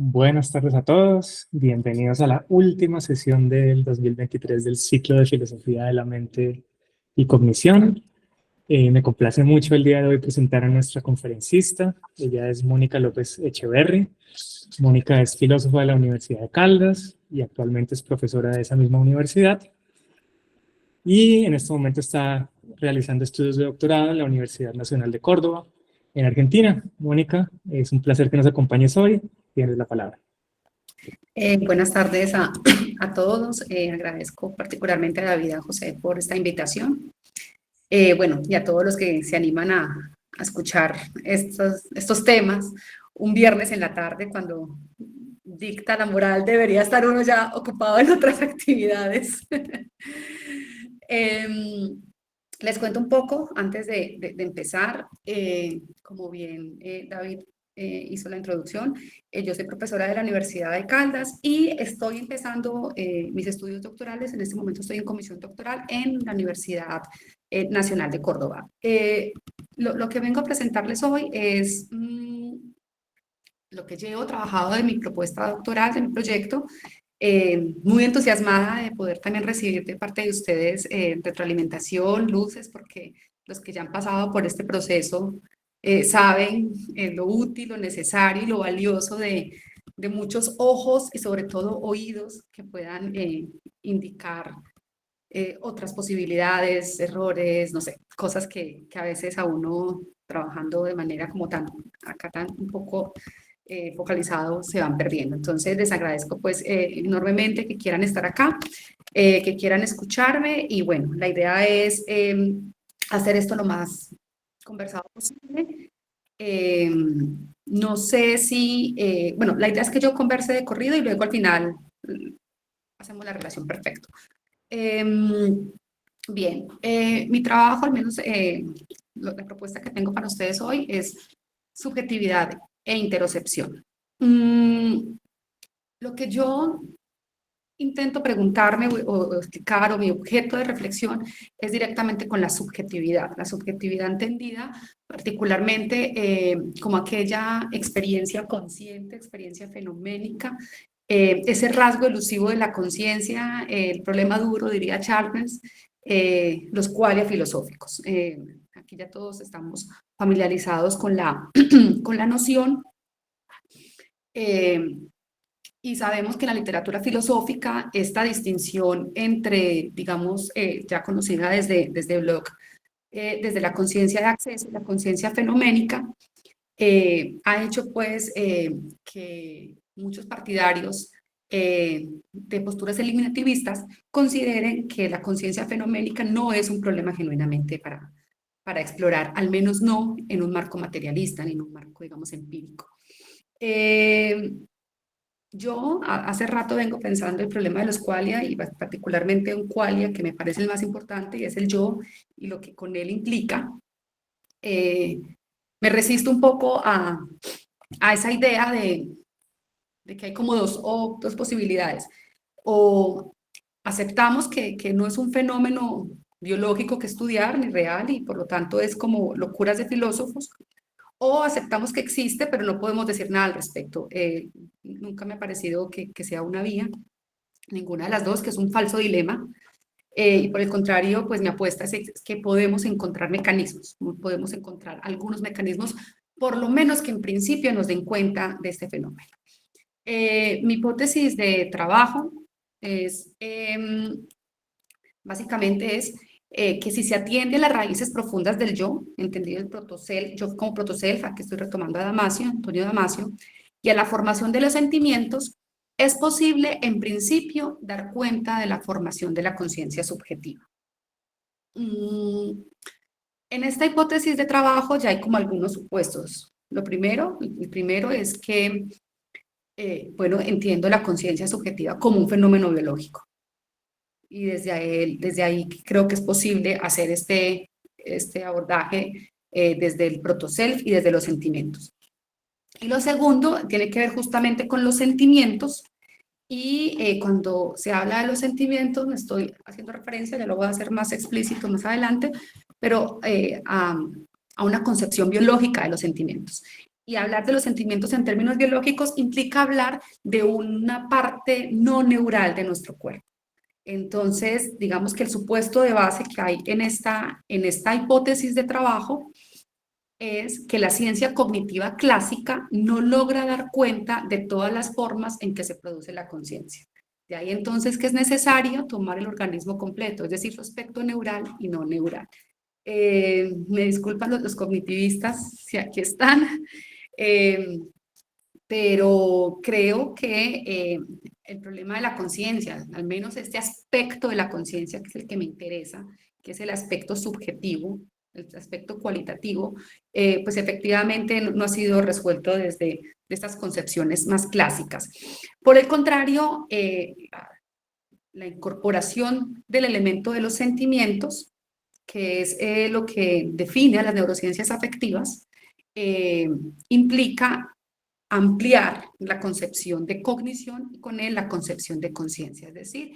Buenas tardes a todos, bienvenidos a la última sesión del 2023 del ciclo de Filosofía de la Mente y Cognición. Me complace mucho el día de hoy presentar a nuestra conferencista. Ella es Mónica López Echeverry. Mónica es filósofa de la Universidad de Caldas y actualmente es profesora de esa misma universidad. Y en este momento está realizando estudios de doctorado en la Universidad Nacional de Córdoba, en Argentina. Mónica, es un placer que nos acompañes hoy. Tienes la palabra. Buenas tardes a todos. Agradezco particularmente a David y a José por esta invitación. Bueno, y a todos los que se animan a escuchar estos temas un viernes en la tarde cuando dicta la moral, debería estar uno ya ocupado en otras actividades. Les cuento un poco antes de empezar. Como bien David hizo la introducción, yo soy profesora de la Universidad de Caldas y estoy empezando mis estudios doctorales. En este momento estoy en comisión doctoral en la Universidad Nacional de Córdoba. Lo que vengo a presentarles hoy es lo que llevo trabajado de mi propuesta doctoral, de mi proyecto, muy entusiasmada de poder también recibir de parte de ustedes retroalimentación, luces, porque los que ya han pasado por este proceso saben lo útil, lo necesario y lo valioso de muchos ojos y sobre todo oídos que puedan indicar otras posibilidades, errores, no sé, cosas que a veces a uno trabajando de manera como tan, acá tan un poco focalizado se van perdiendo. Entonces les agradezco pues enormemente que quieran estar acá, que quieran escucharme y bueno, la idea es hacer esto lo más conversado posible. No sé si, bueno, la idea es que yo converse de corrido y luego al final hacemos la relación perfecto. Bien, mi trabajo, al menos la propuesta que tengo para ustedes hoy es subjetividad e interocepción. Lo que yo intento preguntarme o explicar o mi objeto de reflexión es directamente con la subjetividad entendida particularmente como aquella experiencia consciente, experiencia fenoménica, ese rasgo elusivo de la conciencia, el problema duro, diría Charles, los qualia filosóficos. Aquí ya todos estamos familiarizados con con la noción. Y sabemos que en la literatura filosófica esta distinción entre, digamos, ya conocida desde Bloch, desde la conciencia de acceso y la conciencia fenoménica, ha hecho pues que muchos partidarios de posturas eliminativistas consideren que la conciencia fenoménica no es un problema genuinamente para explorar, al menos no en un marco materialista ni en un marco, digamos, empírico. Yo hace rato vengo pensando el problema de los qualia y particularmente un qualia que me parece el más importante y es el yo y lo que con él implica. Me resisto un poco a esa idea de que hay como dos posibilidades. O aceptamos que no es un fenómeno biológico que estudiar ni real y por lo tanto es como locuras de filósofos, o aceptamos que existe, pero no podemos decir nada al respecto. Nunca me ha parecido que sea una vía, ninguna de las dos, que es un falso dilema. Y por el contrario, pues mi apuesta es que podemos encontrar mecanismos, podemos encontrar algunos mecanismos, por lo menos que en principio nos den cuenta de este fenómeno. Mi hipótesis de trabajo es, básicamente es que si se atiende a las raíces profundas del yo, entendido el protoself, yo como protoself, aquí estoy retomando a Damasio, Antonio Damasio, y a la formación de los sentimientos, es posible, en principio, dar cuenta de la formación de la conciencia subjetiva. En esta hipótesis de trabajo ya hay como algunos supuestos. El primero es que, bueno, entiendo la conciencia subjetiva como un fenómeno biológico. Y desde ahí creo que es posible hacer este abordaje desde el protoself y desde los sentimientos. Y lo segundo tiene que ver justamente con los sentimientos y cuando se habla de los sentimientos, me estoy haciendo referencia, ya lo voy a hacer más explícito más adelante, pero a una concepción biológica de los sentimientos. Y hablar de los sentimientos en términos biológicos implica hablar de una parte no neural de nuestro cuerpo. Entonces, digamos que el supuesto de base que hay en esta hipótesis de trabajo es que la ciencia cognitiva clásica no logra dar cuenta de todas las formas en que se produce la conciencia. De ahí entonces que es necesario tomar el organismo completo, es decir, su aspecto neural y no neural. Me disculpan los cognitivistas si aquí están, pero creo que el problema de la conciencia, al menos este aspecto de la conciencia que es el que me interesa, que es el aspecto subjetivo, el aspecto cualitativo, pues efectivamente no ha sido resuelto desde estas concepciones más clásicas. Por el contrario, la incorporación del elemento de los sentimientos, que es lo que define a las neurociencias afectivas, implica ampliar la concepción de cognición y con él la concepción de conciencia. Es decir,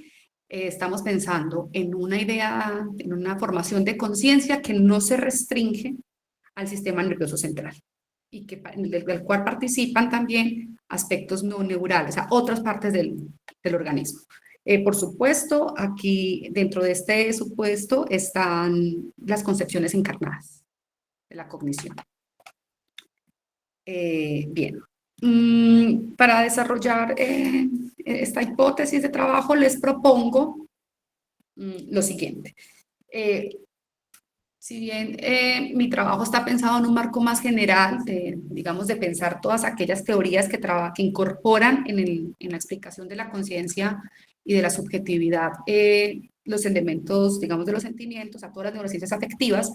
estamos pensando en una idea, en una formación de conciencia que no se restringe al sistema nervioso central y que, del cual participan también aspectos no neurales, o sea, otras partes del organismo. Por supuesto, aquí dentro de este supuesto están las concepciones encarnadas de la cognición. Bien, para desarrollar esta hipótesis de trabajo les propongo lo siguiente. Si bien mi trabajo está pensado en un marco más general, digamos, de pensar todas aquellas teorías que incorporan en la explicación de la conciencia y de la subjetividad los elementos, digamos, de los sentimientos, a todas las neurociencias afectivas,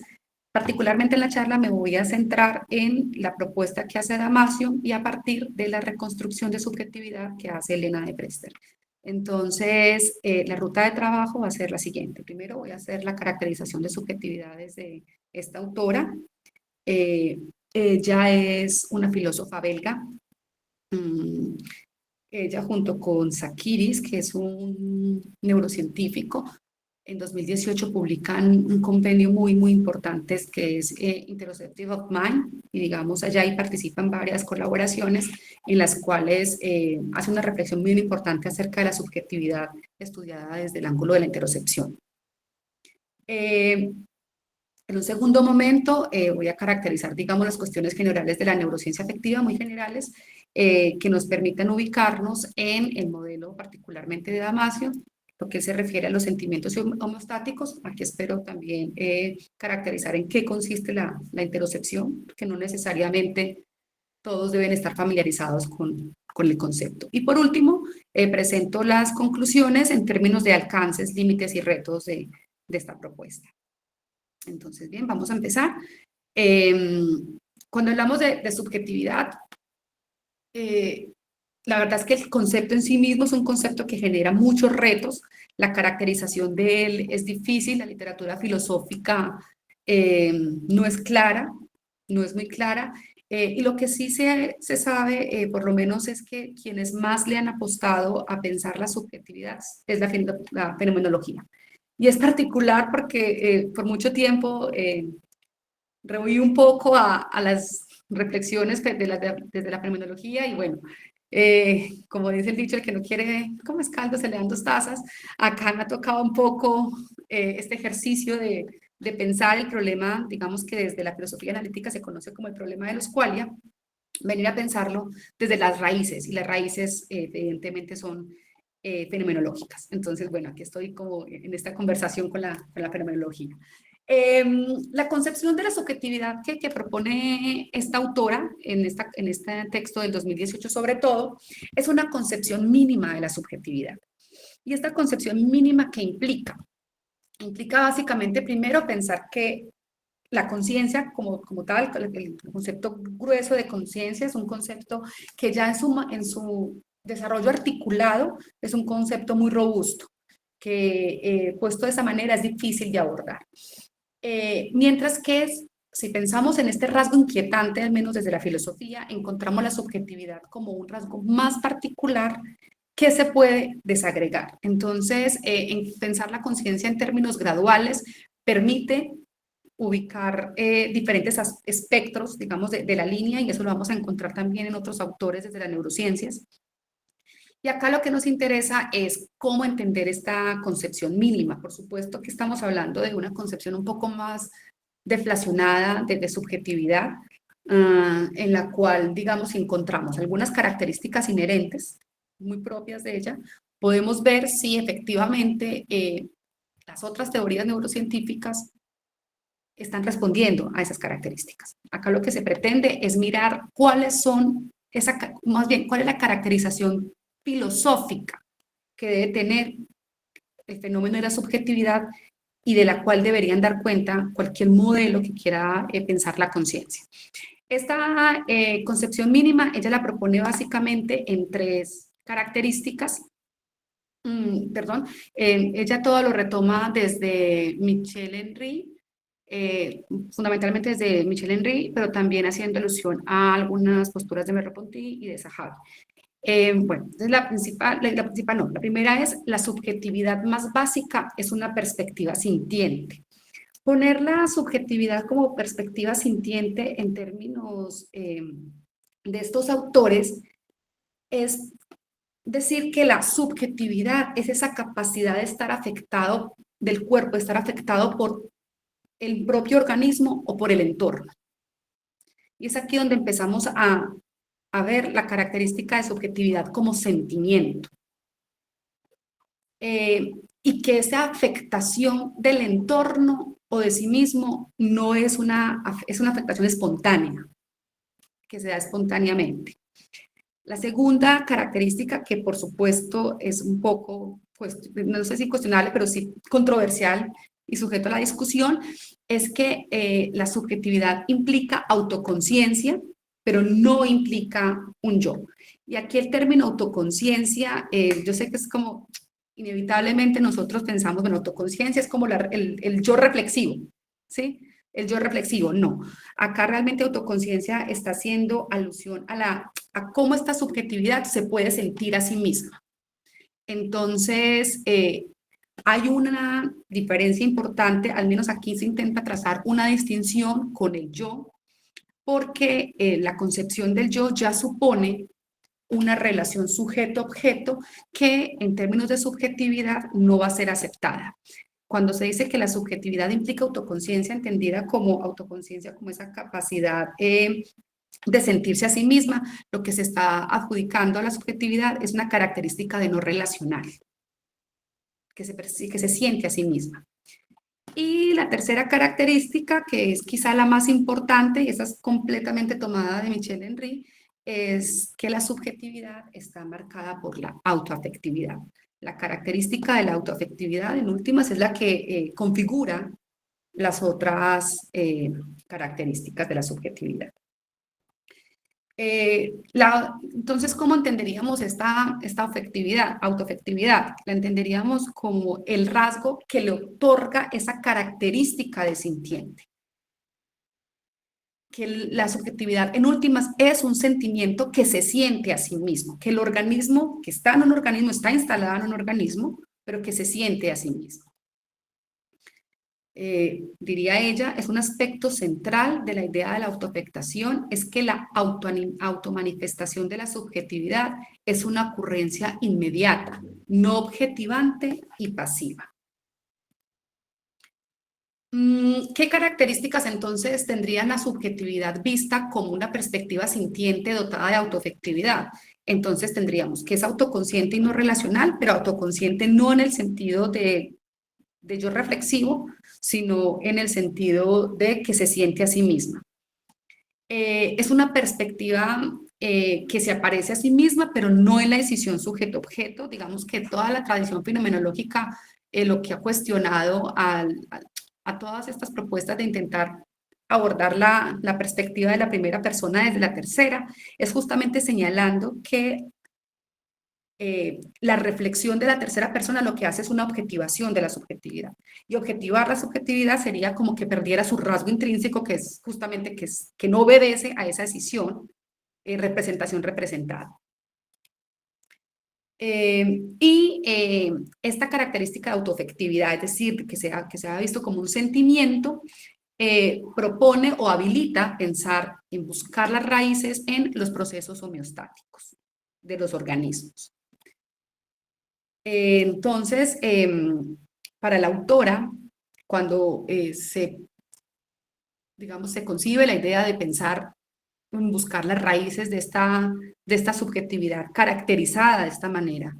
particularmente en la charla me voy a centrar en la propuesta que hace Damasio y a partir de la reconstrucción de subjetividad que hace Elena de Prester. Entonces, la ruta de trabajo va a ser la siguiente. Primero voy a hacer la caracterización de subjetividades de esta autora. Ella es una filósofa belga. Ella junto con Sakiris, que es un neurocientífico, en 2018 publican un convenio muy importante que es Interoceptive of Mind, y digamos allá ahí participan varias colaboraciones en las cuales hace una reflexión muy importante acerca de la subjetividad estudiada desde el ángulo de la interocepción. En un segundo momento voy a caracterizar, digamos, las cuestiones generales de la neurociencia afectiva, muy generales, que nos permiten ubicarnos en el modelo particularmente de Damasio, lo que se refiere a los sentimientos homeostáticos. Aquí espero también caracterizar en qué consiste la interocepción, que no necesariamente todos deben estar familiarizados con el concepto. Y por último, presento las conclusiones en términos de alcances, límites y retos de esta propuesta. Entonces, bien, vamos a empezar. Cuando hablamos de subjetividad, la verdad es que el concepto en sí mismo es un concepto que genera muchos retos. La caracterización de él es difícil, la literatura filosófica no es clara, no es muy clara, y lo que sí se sabe, por lo menos, es que quienes más le han apostado a pensar la subjetividad es la fenomenología. Y es particular porque por mucho tiempo rehuí un poco a las reflexiones desde la fenomenología y bueno, como dice el dicho, el que no quiere como es caldo se le dan dos tazas. Acá me ha tocado un poco este ejercicio de pensar el problema, digamos que desde la filosofía analítica se conoce como el problema de los qualia, venir a pensarlo desde las raíces, y las raíces evidentemente son fenomenológicas. Entonces, bueno, aquí estoy como en esta conversación con la fenomenología. La concepción de la subjetividad que propone esta autora en este texto del 2018 sobre todo, es una concepción mínima de la subjetividad. Y esta concepción mínima, ¿qué implica? Implica básicamente primero pensar que la conciencia como tal, el concepto grueso de conciencia es un concepto que ya en su desarrollo articulado es un concepto muy robusto, que puesto de esa manera es difícil de abordar. Mientras que si pensamos en este rasgo inquietante, al menos desde la filosofía, encontramos la subjetividad como un rasgo más particular que se puede desagregar. Entonces, pensar la conciencia en términos graduales permite ubicar diferentes espectros, digamos, de la línea, y eso lo vamos a encontrar también en otros autores desde las neurociencias. Y acá lo que nos interesa es cómo entender esta concepción mínima. Por supuesto que estamos hablando de una concepción un poco más deflacionada de subjetividad, en la cual, digamos, encontramos algunas características inherentes, muy propias de ella. Podemos ver si efectivamente las otras teorías neurocientíficas están respondiendo a esas características. Acá lo que se pretende es mirar cuáles son, más bien, cuál es la caracterización filosófica que debe tener el fenómeno de la subjetividad y de la cual deberían dar cuenta cualquier modelo que quiera pensar la conciencia. Esta concepción mínima, ella la propone básicamente en tres características. Ella todo lo retoma desde Michel Henry, fundamentalmente desde Michel Henry, pero también haciendo alusión a algunas posturas de Merleau-Ponty y de Zahavi. Bueno, entonces la primera es la subjetividad más básica, es una perspectiva sintiente. Poner la subjetividad como perspectiva sintiente en términos de estos autores es decir que la subjetividad es esa capacidad de estar afectado del cuerpo, de estar afectado por el propio organismo o por el entorno. Y es aquí donde empezamos a ver la característica de subjetividad como sentimiento. Y que esa afectación del entorno o de sí mismo no es una afectación espontánea, que se da espontáneamente. La segunda característica, que por supuesto es un poco, pues, no sé si cuestionable, pero sí controversial y sujeto a la discusión, es que la subjetividad implica autoconciencia, pero no implica un yo. Y aquí el término autoconciencia, yo sé que es como, inevitablemente nosotros pensamos, bueno, autoconciencia es como el yo reflexivo, ¿sí? El yo reflexivo, no. Acá realmente autoconciencia está haciendo alusión a cómo esta subjetividad se puede sentir a sí misma. Entonces, hay una diferencia importante, al menos aquí se intenta trazar una distinción con el yo, porque la concepción del yo ya supone una relación sujeto-objeto que en términos de subjetividad no va a ser aceptada. Cuando se dice que la subjetividad implica autoconciencia, entendida como autoconciencia, como esa capacidad de sentirse a sí misma, lo que se está adjudicando a la subjetividad es una característica de no relacional, que se siente a sí misma. Y la tercera característica, que es quizá la más importante, y esa es completamente tomada de Michel Henry, es que la subjetividad está marcada por la autoafectividad. La característica de la autoafectividad, en últimas, es la que configura las otras características de la subjetividad. Entonces, ¿cómo entenderíamos esta autoafectividad? La entenderíamos como el rasgo que le otorga esa característica de sintiente. Que la subjetividad, en últimas, es un sentimiento que se siente a sí mismo, que el organismo, que está en un organismo, está instalado en un organismo, pero que se siente a sí mismo. Diría ella, es un aspecto central de la idea de la autoafectación, es que la automanifestación de la subjetividad es una ocurrencia inmediata, no objetivante y pasiva. ¿Qué características entonces tendría la subjetividad vista como una perspectiva sintiente dotada de autoafectividad? Entonces tendríamos que es autoconsciente y no relacional, pero autoconsciente no en el sentido de yo reflexivo, sino en el sentido de que se siente a sí misma. Es una perspectiva que se aparece a sí misma, pero no en la decisión sujeto-objeto. Digamos que toda la tradición fenomenológica lo que ha cuestionado a todas estas propuestas de intentar abordar la perspectiva de la primera persona desde la tercera, es justamente señalando que la reflexión de la tercera persona lo que hace es una objetivación de la subjetividad. Y objetivar la subjetividad sería como que perdiera su rasgo intrínseco, que es justamente que no obedece a esa decisión, representación representada. Esta característica de autoafectividad, es decir, que se ha visto como un sentimiento, propone o habilita pensar en buscar las raíces en los procesos homeostáticos de los organismos. Entonces, para la autora, cuando digamos, se concibe la idea de pensar en buscar las raíces de esta subjetividad caracterizada de esta manera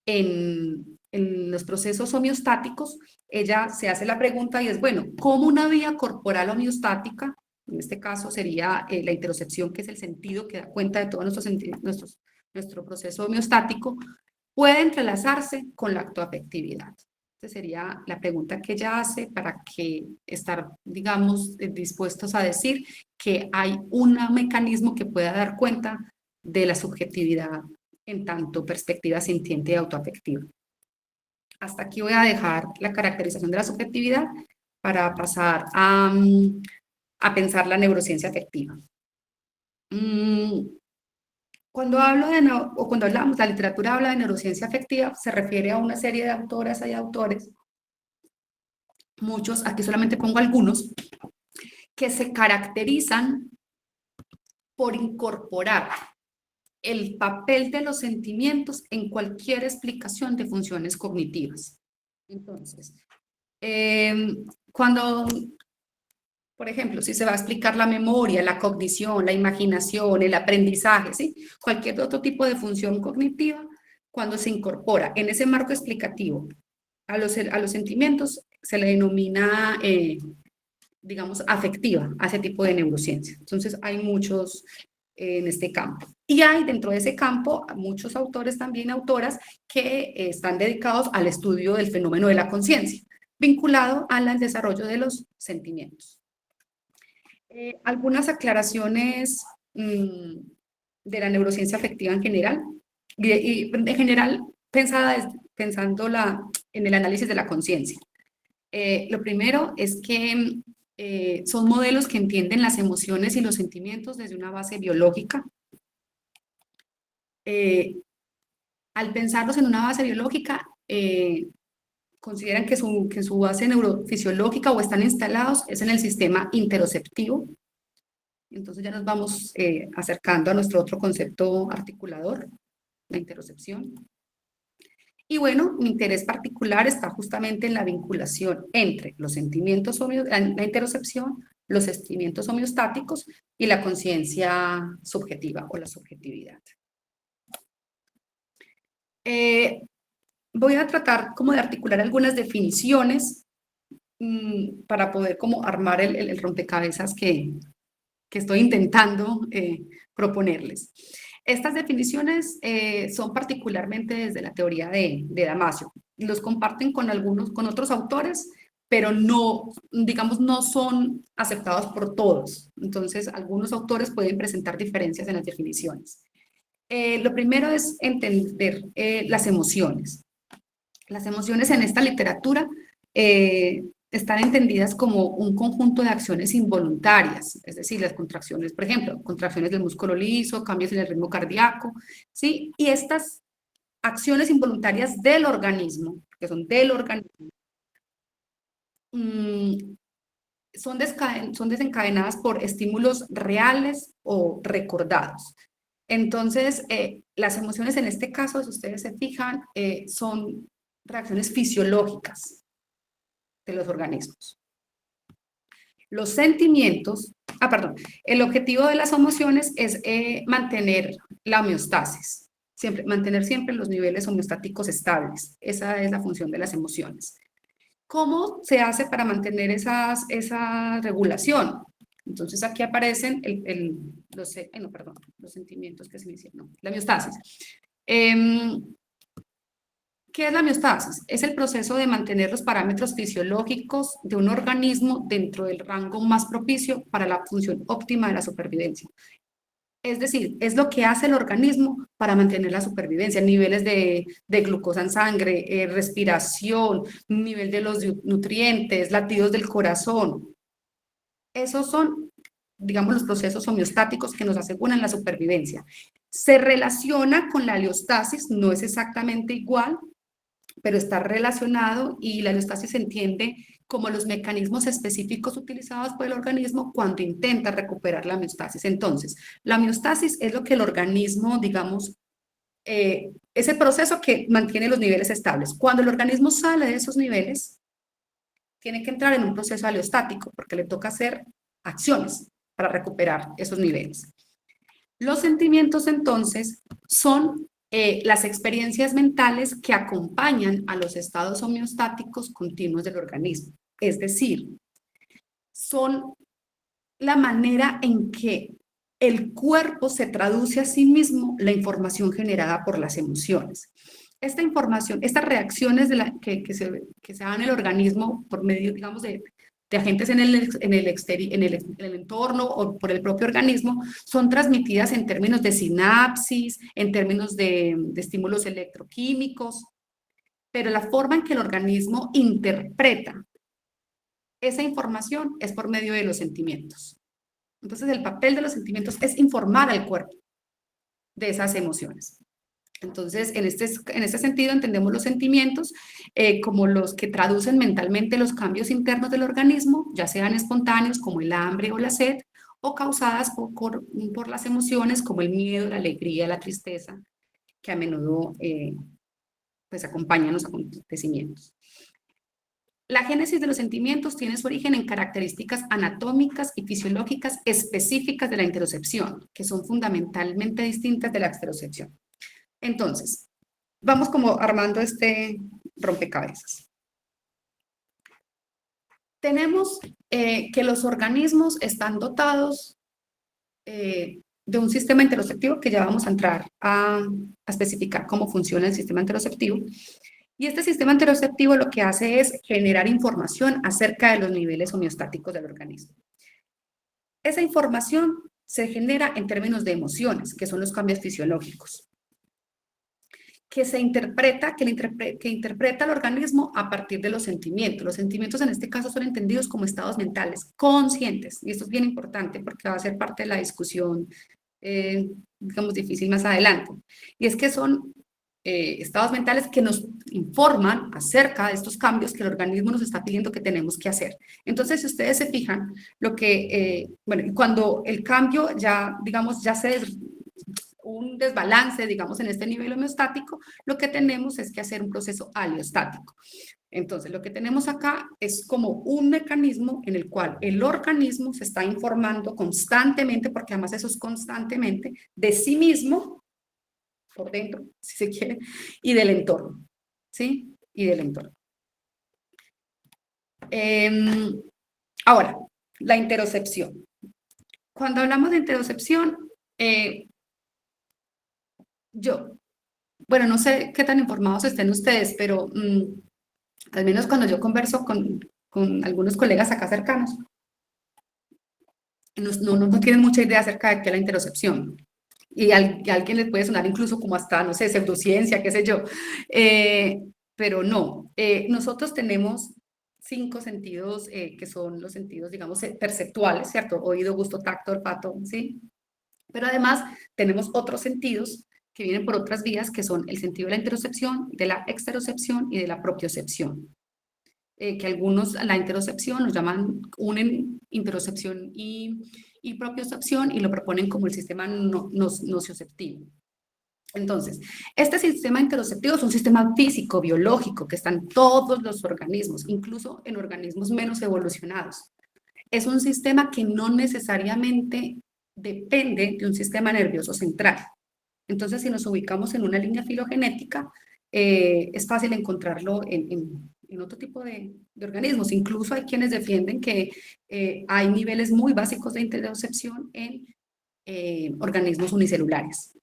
en los procesos homeostáticos, ella se hace la pregunta y es, bueno, ¿cómo una vía corporal homeostática, en este caso sería la interocepción, que es el sentido que da cuenta de todo nuestro proceso homeostático, puede entrelazarse con la actoafectividad? Esta sería la pregunta que ella hace para que estar, digamos, dispuestos a decir que hay un mecanismo que pueda dar cuenta de la subjetividad en tanto perspectiva sintiente y autoafectiva. Hasta aquí voy a dejar la caracterización de la subjetividad para pasar a pensar la neurociencia afectiva. Cuando hablamos, la literatura habla de neurociencia afectiva, se refiere a una serie de autoras y autores, muchos, aquí solamente pongo algunos, que se caracterizan por incorporar el papel de los sentimientos en cualquier explicación de funciones cognitivas. Entonces, cuando, por ejemplo, si se va a explicar la memoria, la cognición, la imaginación, el aprendizaje, ¿sí? Cualquier otro tipo de función cognitiva, cuando se incorpora en ese marco explicativo a los sentimientos, se le denomina, digamos, afectiva a ese tipo de neurociencia. Entonces, hay muchos en este campo. Y hay dentro de ese campo muchos autores, también autoras, que están dedicados al estudio del fenómeno de la conciencia, vinculado al desarrollo de los sentimientos. Algunas aclaraciones de la neurociencia afectiva en general, y en general pensando en el análisis de la conciencia. Lo primero es que son modelos que entienden las emociones y los sentimientos desde una base biológica. Al pensarlos en una base biológica, consideran que su base neurofisiológica o están instalados es en el sistema interoceptivo. Entonces ya nos vamos acercando a nuestro otro concepto articulador, la interocepción. Y bueno, mi interés particular está justamente en la vinculación entre los sentimientos, la interocepción, los sentimientos homeostáticos y la conciencia subjetiva o la subjetividad. Voy a tratar como de articular algunas definiciones para poder como armar el rompecabezas que estoy intentando proponerles. Estas definiciones son particularmente desde la teoría de Damasio. Los comparten con otros autores, pero no, digamos, no son aceptados por todos. Entonces, algunos autores pueden presentar diferencias en las definiciones. Lo primero es entender las emociones. Las emociones en esta literatura están entendidas como un conjunto de acciones involuntarias, es decir, las contracciones, por ejemplo, contracciones del músculo liso, cambios en el ritmo cardíaco, ¿sí? Y estas acciones involuntarias del organismo, que son del organismo, son desencadenadas por estímulos reales o recordados. Entonces, las emociones en este caso, si ustedes se fijan, son reacciones fisiológicas de los organismos. Los sentimientos, el objetivo de las emociones es mantener la homeostasis, mantener siempre los niveles homeostáticos estables. Esa es la función de las emociones. ¿Cómo se hace para mantener esa regulación? Entonces aquí aparecen los sentimientos que se me hicieron, la homeostasis. ¿Qué es la homeostasis? Es el proceso de mantener los parámetros fisiológicos de un organismo dentro del rango más propicio para la función óptima de la supervivencia. Es decir, es lo que hace el organismo para mantener la supervivencia, niveles de glucosa en sangre, respiración, nivel de los nutrientes, latidos del corazón. Esos son, digamos, los procesos homeostáticos que nos aseguran la supervivencia. Se relaciona con la aliostasis, no es exactamente igual, pero está relacionado y la homeostasis se entiende como los mecanismos específicos utilizados por el organismo cuando intenta recuperar la homeostasis. Entonces, la homeostasis es lo que el organismo, digamos, es el proceso que mantiene los niveles estables. Cuando el organismo sale de esos niveles, tiene que entrar en un proceso aleostático porque le toca hacer acciones para recuperar esos niveles. Los sentimientos, entonces, son las experiencias mentales que acompañan a los estados homeostáticos continuos del organismo. Es decir, son la manera en que el cuerpo se traduce a sí mismo la información generada por las emociones. Esta información, estas reacciones que se dan en el organismo por medio, digamos, de agentes en el entorno o por el propio organismo, son transmitidas en términos de sinapsis, en términos de estímulos electroquímicos, pero la forma en que el organismo interpreta esa información es por medio de los sentimientos. Entonces, el papel de los sentimientos es informar al cuerpo de esas emociones. Entonces, en este sentido, entendemos los sentimientos como los que traducen mentalmente los cambios internos del organismo, ya sean espontáneos como el hambre o la sed, o causadas por las emociones como el miedo, la alegría, la tristeza, que a menudo pues acompañan los acontecimientos. La génesis de los sentimientos tiene su origen en características anatómicas y fisiológicas específicas de la interocepción, que son fundamentalmente distintas de la exterocepción. Entonces, vamos como armando este rompecabezas. Tenemos que los organismos están dotados de un sistema interoceptivo que ya vamos a entrar a especificar cómo funciona el sistema interoceptivo. Y este sistema interoceptivo lo que hace es generar información acerca de los niveles homeostáticos del organismo. Esa información se genera en términos de emociones, que son los cambios fisiológicos, que interpreta el organismo a partir de los sentimientos. Los sentimientos en este caso son entendidos como estados mentales conscientes, y esto es bien importante porque va a ser parte de la discusión, digamos, difícil más adelante. Y es que son estados mentales que nos informan acerca de estos cambios que el organismo nos está pidiendo que tenemos que hacer. Entonces, si ustedes se fijan, bueno, cuando el cambio ya, digamos, un desbalance, digamos, en este nivel homeostático, lo que tenemos es que hacer un proceso aleostático. Entonces, lo que tenemos acá es como un mecanismo en el cual el organismo se está informando constantemente, porque además eso es constantemente, de sí mismo, por dentro, si se quiere, y del entorno, ¿sí? Y del entorno. Ahora, la interocepción. Cuando hablamos de interocepción, bueno, no sé qué tan informados estén ustedes, pero al menos cuando yo converso con algunos colegas acá cercanos, no tienen mucha idea acerca de qué es la interocepción. Y a alguien les puede sonar incluso como hasta, no sé, pseudociencia, qué sé yo. Pero no, nosotros tenemos 5 sentidos que son los sentidos, digamos, perceptuales, ¿cierto? Oído, gusto, tacto, olfato, ¿sí? Pero además tenemos otros sentidos que vienen por otras vías, que son el sentido de la interocepción, de la exterocepción y de la propiocepción. Que algunos la interocepción los unen interocepción y propiocepción y lo proponen como el sistema nocioceptivo. Entonces, este sistema interoceptivo es un sistema físico, biológico, que está en todos los organismos, incluso en organismos menos evolucionados. Es un sistema que no necesariamente depende de un sistema nervioso central. Entonces, si nos ubicamos en una línea filogenética, es fácil encontrarlo en otro tipo de organismos. Incluso hay quienes defienden que hay niveles muy básicos de interocepción en organismos unicelulares.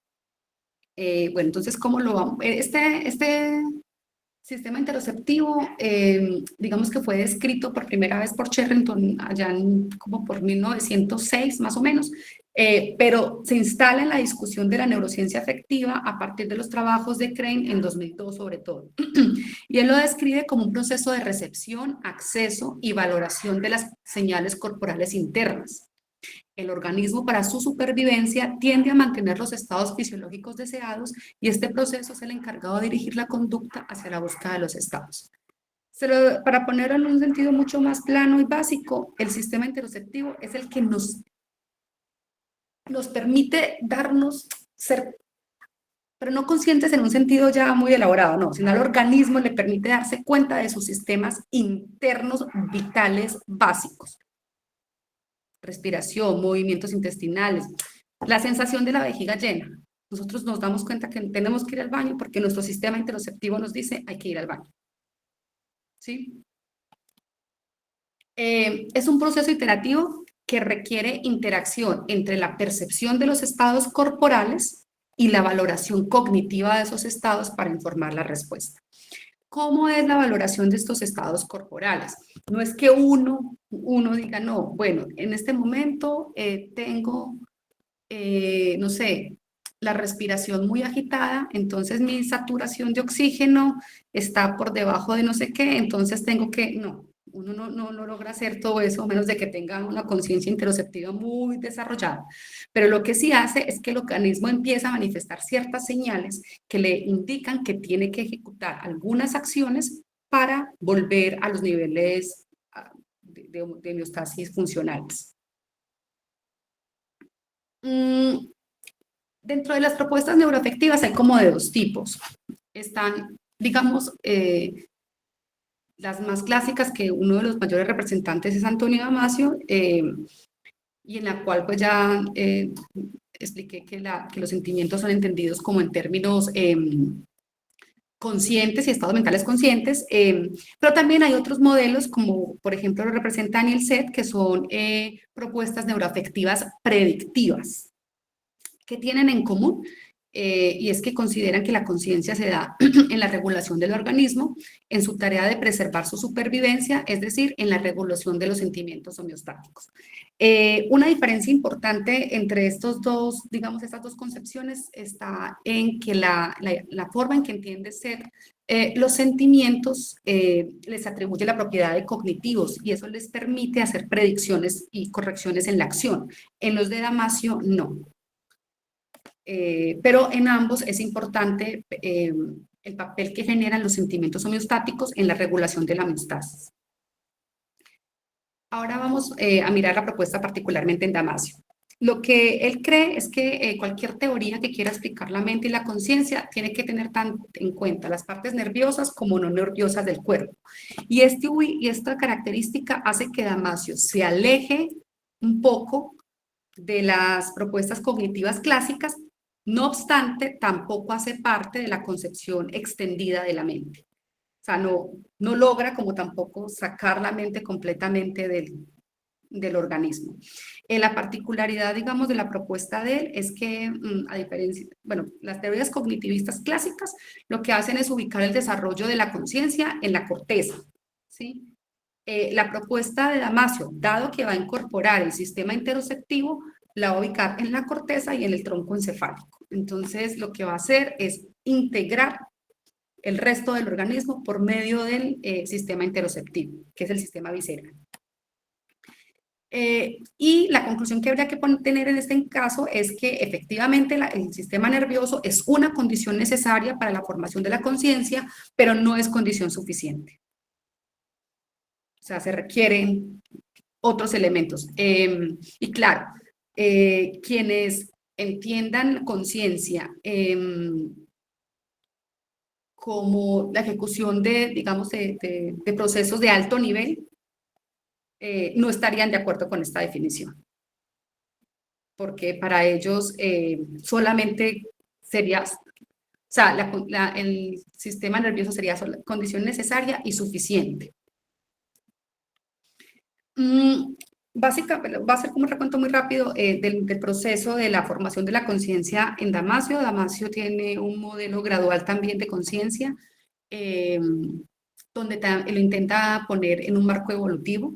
Bueno, entonces, ¿cómo lo vamos? Este sistema interoceptivo, digamos que fue descrito por primera vez por Sherrington allá como por 1906 más o menos, pero se instala en la discusión de la neurociencia afectiva a partir de los trabajos de Crane en 2002 sobre todo. Y él lo describe como un proceso de recepción, acceso y valoración de las señales corporales internas. El organismo, para su supervivencia, tiende a mantener los estados fisiológicos deseados y este proceso es el encargado de dirigir la conducta hacia la búsqueda de los estados. Para ponerlo en un sentido mucho más plano y básico, el sistema interoceptivo es el que nos permite darnos ser, pero no conscientes en un sentido ya muy elaborado, no, sino al organismo le permite darse cuenta de sus sistemas internos vitales básicos. Respiración, movimientos intestinales, la sensación de la vejiga llena. Nosotros nos damos cuenta que tenemos que ir al baño porque nuestro sistema interoceptivo nos dice hay que ir al baño. ¿Sí? Es un proceso iterativo que requiere interacción entre la percepción de los estados corporales y la valoración cognitiva de esos estados para informar la respuesta. ¿Cómo es la valoración de estos estados corporales? No es que uno diga, no, bueno, en este momento tengo, no sé, la respiración muy agitada, entonces mi saturación de oxígeno está por debajo de no sé qué, entonces tengo que, no, uno no logra hacer todo eso, a menos de que tenga una conciencia interoceptiva muy desarrollada. Pero lo que sí hace es que el organismo empieza a manifestar ciertas señales que le indican que tiene que ejecutar algunas acciones para volver a los niveles de homeostasis funcionales. Dentro de las propuestas neuroafectivas hay como de dos tipos. Están, digamos, las más clásicas, que uno de los mayores representantes es Antonio Damasio, y en la cual pues ya expliqué que los sentimientos son entendidos como en términos conscientes y estados mentales conscientes, pero también hay otros modelos como por ejemplo lo representa Daniel Seth, que son propuestas neuroafectivas predictivas. ¿Qué tienen en común? Y es que consideran que la conciencia se da en la regulación del organismo, en su tarea de preservar su supervivencia, es decir, en la regulación de los sentimientos homeostáticos. Una diferencia importante entre estos dos, digamos, estas dos concepciones está en que la forma en que entiende Seth los sentimientos les atribuye la propiedad de cognitivos y eso les permite hacer predicciones y correcciones en la acción. En los de Damasio, no. Pero en ambos es importante el papel que generan los sentimientos homeostáticos en la regulación de la homeostasis. Ahora vamos a mirar la propuesta particularmente en Damasio. Lo que él cree es que cualquier teoría que quiera explicar la mente y la conciencia tiene que tener en cuenta las partes nerviosas como no nerviosas del cuerpo. Y esta característica hace que Damasio se aleje un poco de las propuestas cognitivas clásicas. No obstante, tampoco hace parte de la concepción extendida de la mente. O sea, no logra como tampoco sacar la mente completamente del organismo. La particularidad, digamos, de la propuesta de él es que, a diferencia, bueno, las teorías cognitivistas clásicas lo que hacen es ubicar el desarrollo de la conciencia en la corteza, ¿sí? La propuesta de Damasio, dado que va a incorporar el sistema interoceptivo, la va a ubicar en la corteza y en el tronco encefálico. Entonces, lo que va a hacer es integrar el resto del organismo por medio del sistema interoceptivo, que es el sistema visceral. Y la conclusión que habría que tener en este caso es que efectivamente el sistema nervioso es una condición necesaria para la formación de la conciencia, pero no es condición suficiente. O sea, se requieren otros elementos. Y claro, quienes entiendan conciencia como la ejecución de, digamos, de procesos de alto nivel, no estarían de acuerdo con esta definición. Porque para ellos solamente sería, o sea, el sistema nervioso sería condición necesaria y suficiente. Básicamente, va a ser como un recuento muy rápido del proceso de la formación de la conciencia en Damasio. Damasio tiene un modelo gradual también de conciencia, donde lo intenta poner en un marco evolutivo,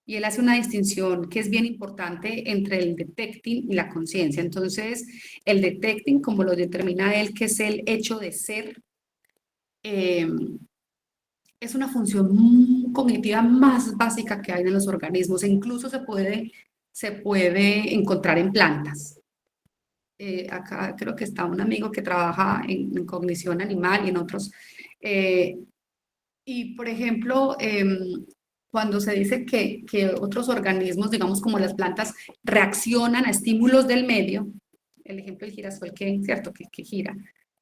y él hace una distinción que es bien importante entre el detecting y la conciencia. Entonces, el detecting, como lo determina él, que es el hecho de ser, es una función cognitiva más básica que hay en los organismos, e incluso se puede se puede encontrar en plantas. Acá creo que está un amigo que trabaja en cognición animal y en otros. Y, por ejemplo, cuando se dice que otros organismos, digamos como las plantas, reaccionan a estímulos del medio, el ejemplo del girasol, ¿cierto? Que gira,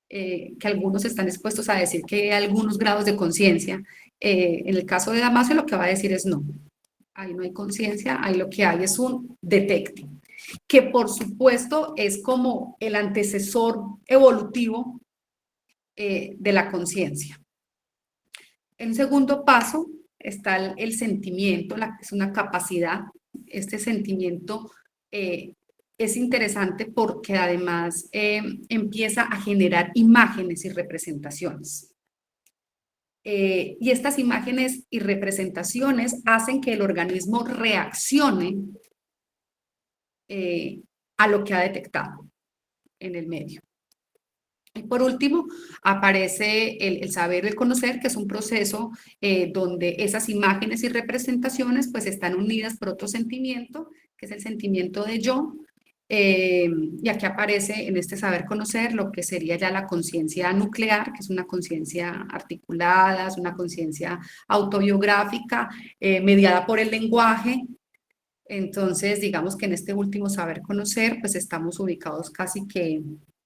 que algunos están dispuestos a decir que hay algunos grados de conciencia. En el caso de Damasio, lo que va a decir es no. Ahí no hay conciencia, ahí lo que hay es un detecte, que por supuesto es como el antecesor evolutivo de la conciencia. En segundo paso está el sentimiento, es una capacidad. Este sentimiento es interesante porque además empieza a generar imágenes y representaciones. Y estas imágenes y representaciones hacen que el organismo reaccione a lo que ha detectado en el medio. Y por último, aparece el saber, el conocer, que es un proceso donde esas imágenes y representaciones pues están unidas por otro sentimiento, que es el sentimiento de yo. Y aquí aparece en este saber conocer lo que sería ya la conciencia nuclear, que es una conciencia articulada, es una conciencia autobiográfica, mediada por el lenguaje. Entonces, digamos que en este último saber conocer, pues estamos ubicados casi que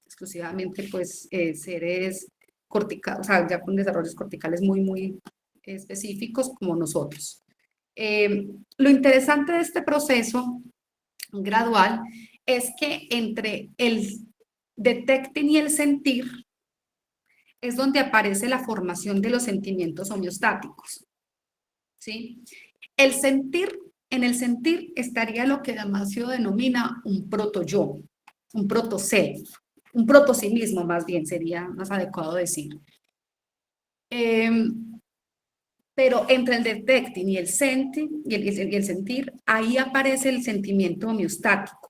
exclusivamente, pues, seres corticales, o sea, ya con desarrollos corticales muy específicos como nosotros. Lo interesante de este proceso gradual es que entre el detecting y el sentir es donde aparece la formación de los sentimientos homeostáticos, ¿sí? En el sentir estaría lo que Damasio denomina un proto-yo, un proto-self, un proto-sí mismo más bien sería más adecuado decir. Pero entre el detecting y el sentir, ahí aparece el sentimiento homeostático.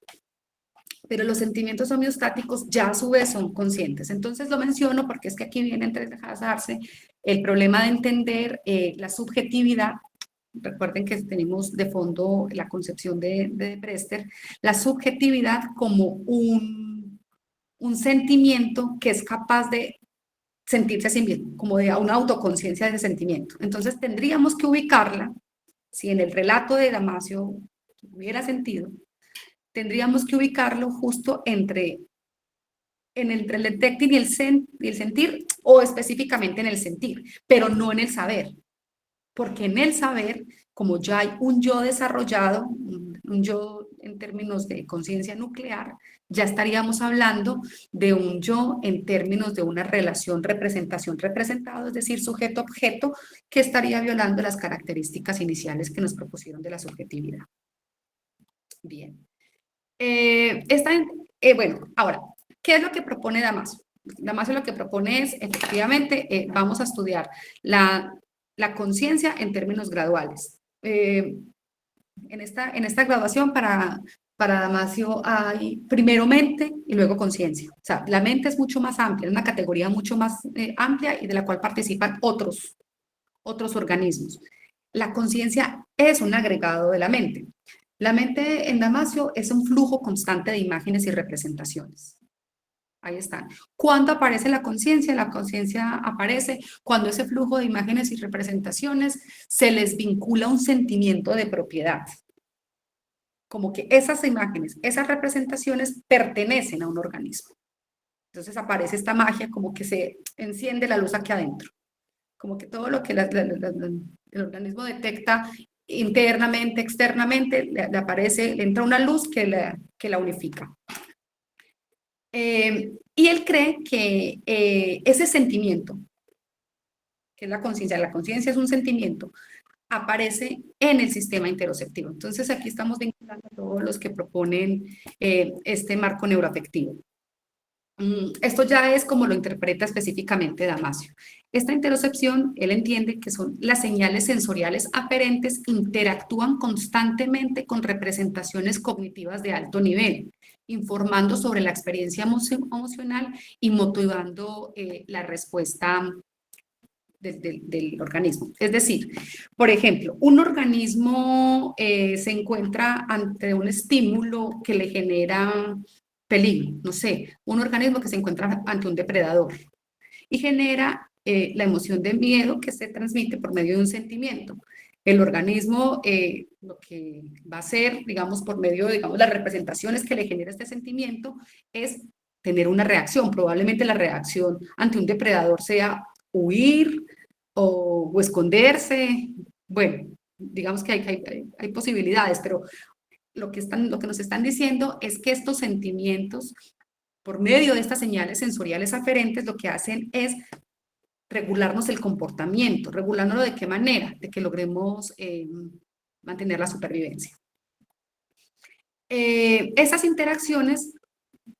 Pero los sentimientos homeostáticos ya a su vez son conscientes. Entonces lo menciono porque es que aquí viene a entrelazarse el problema de entender la subjetividad. Recuerden que tenemos de fondo la concepción de Brester, la subjetividad como un sentimiento que es capaz de sentirse así mismo, como de una autoconciencia de ese sentimiento. Entonces tendríamos que ubicarla, si en el relato de Damasio hubiera sentido, tendríamos que ubicarlo justo entre el detecting y el sentir, o específicamente en el sentir, pero no en el saber. Porque en el saber, como ya hay un yo desarrollado, un yo en términos de conciencia nuclear, ya estaríamos hablando de un yo en términos de una relación representación-representado, es decir, sujeto-objeto, que estaría violando las características iniciales que nos propusieron de la subjetividad. Bien. Bueno, ahora, ¿qué es lo que propone Damasio? Damasio lo que propone es, efectivamente, vamos a estudiar la conciencia en términos graduales. En esta graduación para Damasio hay primero mente y luego conciencia. O sea, la mente es mucho más amplia, es una categoría mucho más amplia y de la cual participan otros organismos. La conciencia es un agregado de la mente. La mente en Damasio es un flujo constante de imágenes y representaciones. Ahí están. ¿Cuándo aparece la conciencia? La conciencia aparece cuando ese flujo de imágenes y representaciones se les vincula un sentimiento de propiedad. Como que esas imágenes, esas representaciones pertenecen a un organismo. Entonces aparece esta magia, como que se enciende la luz aquí adentro. Como que todo lo que el organismo detecta internamente, externamente, le aparece, le entra una luz que la unifica. Y él cree que ese sentimiento, que es la conciencia es un sentimiento, aparece en el sistema interoceptivo. Entonces aquí estamos vinculando a todos los que proponen este marco neuroafectivo. Esto ya es como lo interpreta específicamente Damasio. Esta interocepción, él entiende que son las señales sensoriales aferentes interactúan constantemente con representaciones cognitivas de alto nivel, informando sobre la experiencia emocional y motivando la respuesta del organismo. Es decir, por ejemplo, un organismo se encuentra ante un estímulo que le genera peligro, no sé, un organismo que se encuentra ante un depredador y genera la emoción de miedo que se transmite por medio de un sentimiento. El organismo lo que va a hacer, digamos, por medio de digamos, las representaciones que le genera este sentimiento, es tener una reacción. Probablemente la reacción ante un depredador sea huir o esconderse. Bueno, digamos que hay posibilidades, pero lo que nos están diciendo es que estos sentimientos, por medio de estas señales sensoriales aferentes, lo que hacen es regularnos el comportamiento. ¿Regulándolo de qué manera? De que logremos mantener la supervivencia. Esas interacciones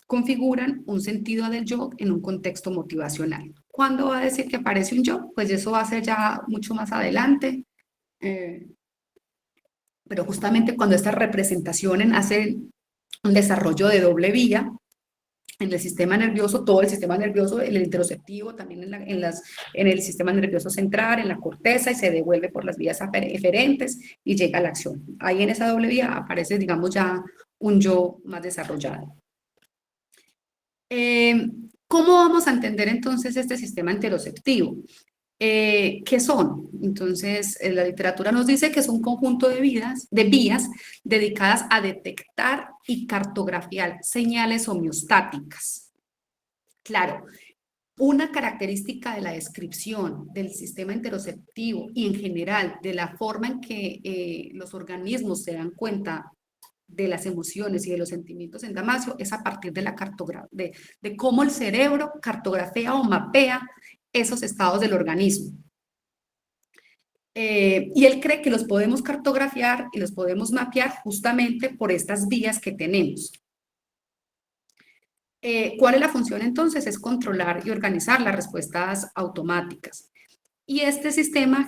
configuran un sentido del yo en un contexto motivacional. ¿Cuándo va a decir que aparece un yo? Pues eso va a ser ya mucho más adelante. Pero justamente cuando estas representaciones hacen un desarrollo de doble vía, en el sistema nervioso, todo el sistema nervioso, el interoceptivo, también en el sistema nervioso central, en la corteza, y se devuelve por las vías eferentes y llega a la acción. Ahí en esa doble vía aparece, digamos, ya un yo más desarrollado. ¿Cómo vamos a entender entonces este sistema interoceptivo? ¿Qué son? Entonces, la literatura nos dice que es un conjunto de vías dedicadas a detectar y cartografiar señales homeostáticas. Claro, una característica de la descripción del sistema interoceptivo y en general de la forma en que los organismos se dan cuenta de las emociones y de los sentimientos en Damasio es a partir de la de cómo el cerebro cartografía o mapea esos estados del organismo. Y él cree que los podemos cartografiar y los podemos mapear justamente por estas vías que tenemos. ¿Cuál es la función entonces? Es controlar y organizar las respuestas automáticas. Y este sistema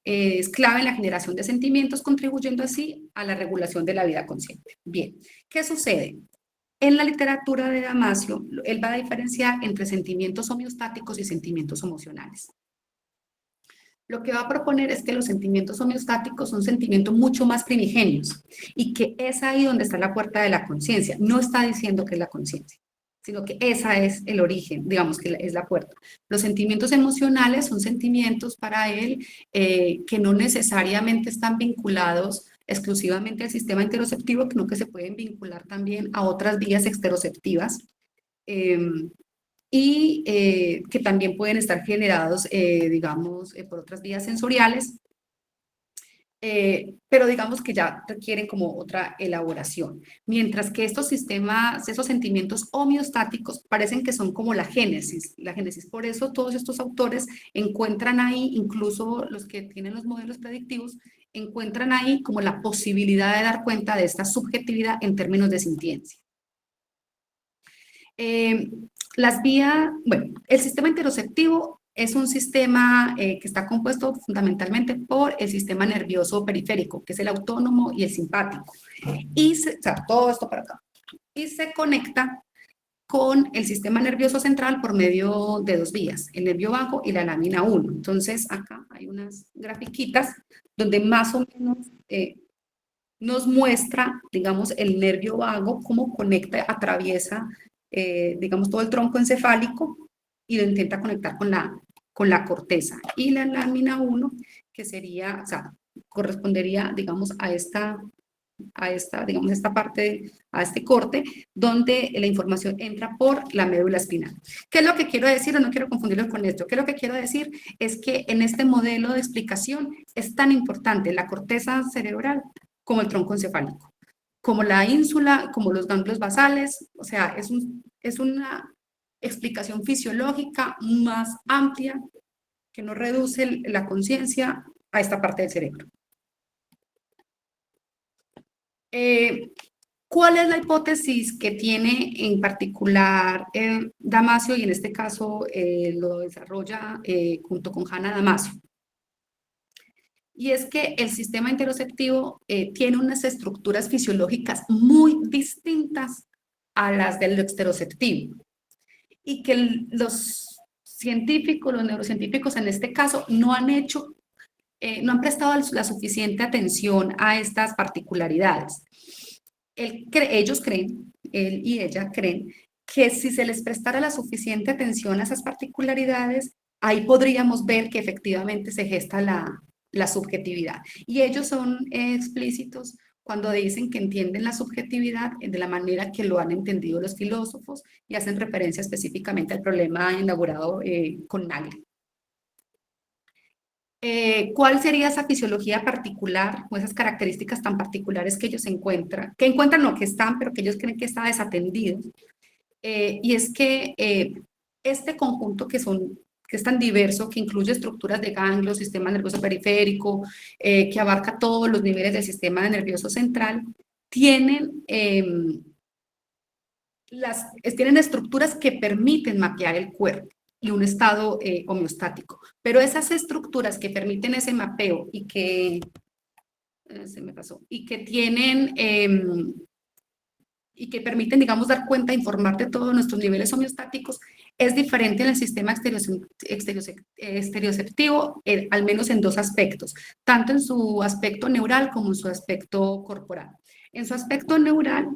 es clave en la generación de sentimientos, contribuyendo así a la regulación de la vida consciente. Bien, ¿qué sucede? En la literatura de Damasio, él va a diferenciar entre sentimientos homeostáticos y sentimientos emocionales. Lo que va a proponer es que los sentimientos homeostáticos son sentimientos mucho más primigenios y que es ahí donde está la puerta de la conciencia. No está diciendo que es la conciencia, sino que esa es el origen, digamos que es la puerta. Los sentimientos emocionales son sentimientos para él que no necesariamente están vinculados exclusivamente al sistema interoceptivo, sino que se pueden vincular también a otras vías exteroceptivas y que también pueden estar generados, digamos, por otras vías sensoriales, pero digamos que ya requieren como otra elaboración. Mientras que estos sistemas, esos sentimientos homeostáticos parecen que son como la génesis. Por eso todos estos autores encuentran ahí, incluso los que tienen los modelos predictivos, encuentran ahí como la posibilidad de dar cuenta de esta subjetividad en términos de sintiencia. Bueno, el sistema interoceptivo es un sistema que está compuesto fundamentalmente por el sistema nervioso periférico, que es el autónomo y el simpático. Y o sea, todo esto para acá. Y se conecta con el sistema nervioso central por medio de dos vías, el nervio vago y la lámina 1. Entonces, acá hay unas grafiquitas donde más o menos nos muestra, digamos, el nervio vago, cómo conecta, atraviesa, digamos, todo el tronco encefálico y lo intenta conectar con la corteza. Y la lámina 1, que sería, o sea, correspondería, digamos, a esta parte, a este corte, donde la información entra por la médula espinal. ¿Qué es lo que quiero decir? O no quiero confundirlo con esto. ¿Qué es lo que quiero decir? Es que en este modelo de explicación es tan importante la corteza cerebral como el tronco encefálico, como la ínsula, como los ganglios basales. O sea, es una explicación fisiológica más amplia que no reduce la conciencia a esta parte del cerebro. ¿Cuál es la hipótesis que tiene en particular Damasio y en este caso lo desarrolla junto con Hanna Damasio? Y es que el sistema interoceptivo tiene unas estructuras fisiológicas muy distintas a las del exteroceptivo y que los científicos, los neurocientíficos en este caso, no han prestado la suficiente atención a estas particularidades. Ellos creen, él y ella creen, que si se les prestara la suficiente atención a esas particularidades, ahí podríamos ver que efectivamente se gesta la subjetividad. Y ellos son explícitos cuando dicen que entienden la subjetividad de la manera que lo han entendido los filósofos y hacen referencia específicamente al problema inaugurado con Nagel. ¿Cuál sería esa fisiología particular o esas características tan particulares que ellos encuentran? Que encuentran, no, que están, pero que ellos creen que está desatendido. Y es que este conjunto que es tan diverso, que incluye estructuras de ganglios, sistema nervioso periférico, que abarca todos los niveles del sistema nervioso central, tienen estructuras que permiten mapear el cuerpo y un estado homeostático. Pero esas estructuras que permiten ese mapeo y que tienen y que permiten, digamos, dar cuenta, informar de todos nuestros niveles homeostáticos, es diferente en el sistema estereoceptivo, al menos en dos aspectos, tanto en su aspecto neural como en su aspecto corporal. En su aspecto neural,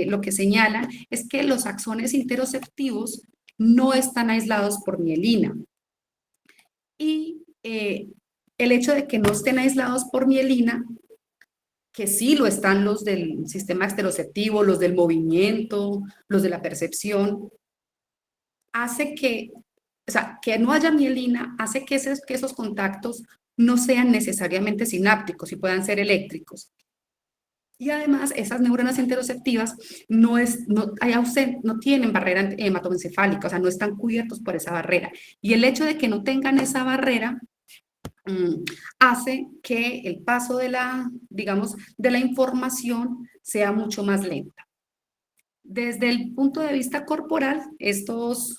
lo que señalan es que los axones interoceptivos no están aislados por mielina. Y el hecho de que no estén aislados por mielina, que sí lo están los del sistema estereoceptivo, los del movimiento, los de la percepción, hace que, o sea, que no haya mielina, hace que esos contactos no sean necesariamente sinápticos y puedan ser eléctricos. Y además, esas neuronas interoceptivas no tienen barrera hematoencefálica, o sea, no están cubiertos por esa barrera. Y el hecho de que no tengan esa barrera hace que el paso de la información sea mucho más lenta. Desde el punto de vista corporal, estas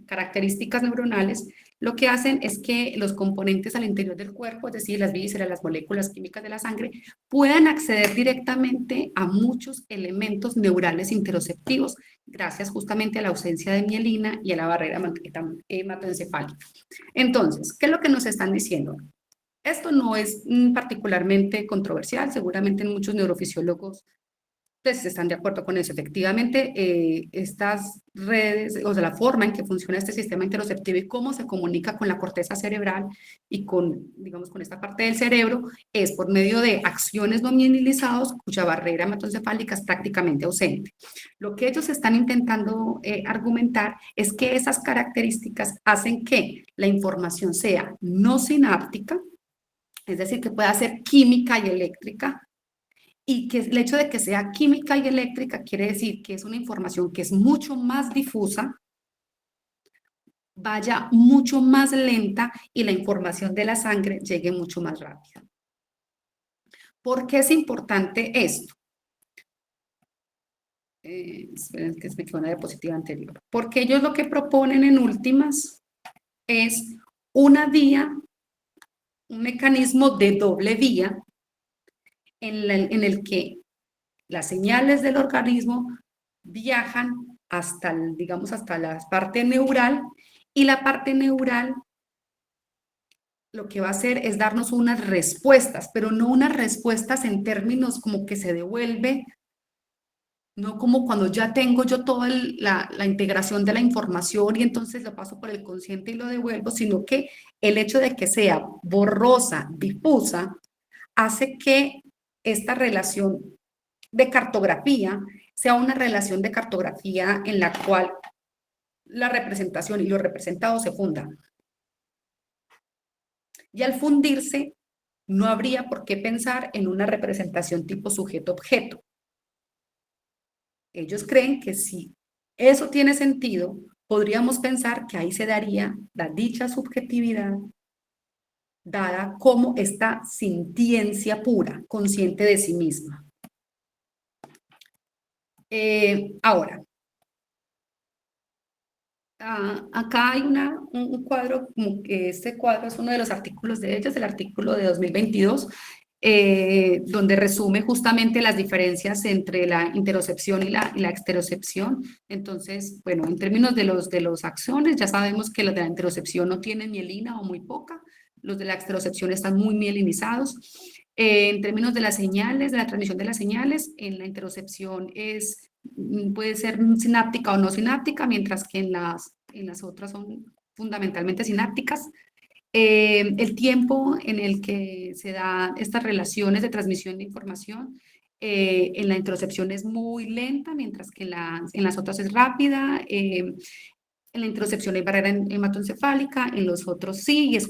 características neuronales lo que hacen es que los componentes al interior del cuerpo, es decir, las vísceras, las moléculas químicas de la sangre, puedan acceder directamente a muchos elementos neurales interoceptivos, gracias justamente a la ausencia de mielina y a la barrera hematoencefálica. Entonces, ¿qué es lo que nos están diciendo? Esto no es particularmente controversial, seguramente muchos neurofisiólogos están de acuerdo con eso. Efectivamente, estas redes, o sea, la forma en que funciona este sistema interoceptivo y cómo se comunica con la corteza cerebral y con, digamos, con esta parte del cerebro, es por medio de acciones no mielinizadas cuya barrera hematoencefálica es prácticamente ausente. Lo que ellos están intentando argumentar es que esas características hacen que la información sea no sináptica, es decir, que pueda ser química y eléctrica, y que el hecho de que sea química y eléctrica quiere decir que es una información que es mucho más difusa, vaya mucho más lenta y la información de la sangre llegue mucho más rápido. ¿Por qué es importante esto? Esperen que se me quedó una diapositiva anterior. Porque ellos lo que proponen en últimas es una vía, un mecanismo de doble vía en el que las señales del organismo viajan hasta, digamos, hasta la parte neural, y la parte neural lo que va a hacer es darnos unas respuestas, pero no unas respuestas en términos como que se devuelve, no como cuando ya tengo yo toda la integración de la información y entonces lo paso por el consciente y lo devuelvo, sino que el hecho de que sea borrosa, difusa, hace que esta relación de cartografía sea una relación de cartografía en la cual la representación y lo representado se fundan. Y al fundirse, no habría por qué pensar en una representación tipo sujeto-objeto. Ellos creen que si eso tiene sentido, podríamos pensar que ahí se daría la dicha subjetividad dada como esta sintiencia pura, consciente de sí misma. Ahora, acá hay un cuadro, como que este cuadro es uno de los artículos de ellos, el artículo de 2022, donde resume justamente las diferencias entre la interocepción y la exterocepción. Entonces, bueno, en términos de los axones, ya sabemos que los de la interocepción no tienen mielina o muy poca, los de la exterocepción están muy mielinizados. En términos de las señales, de la transmisión de las señales, en la interocepción puede ser sináptica o no sináptica, mientras que en las otras son fundamentalmente sinápticas. El tiempo en el que se dan estas relaciones de transmisión de información en la interocepción es muy lenta, mientras que en las otras es rápida. En la interocepción hay barrera hematoencefálica, en los otros sí, y es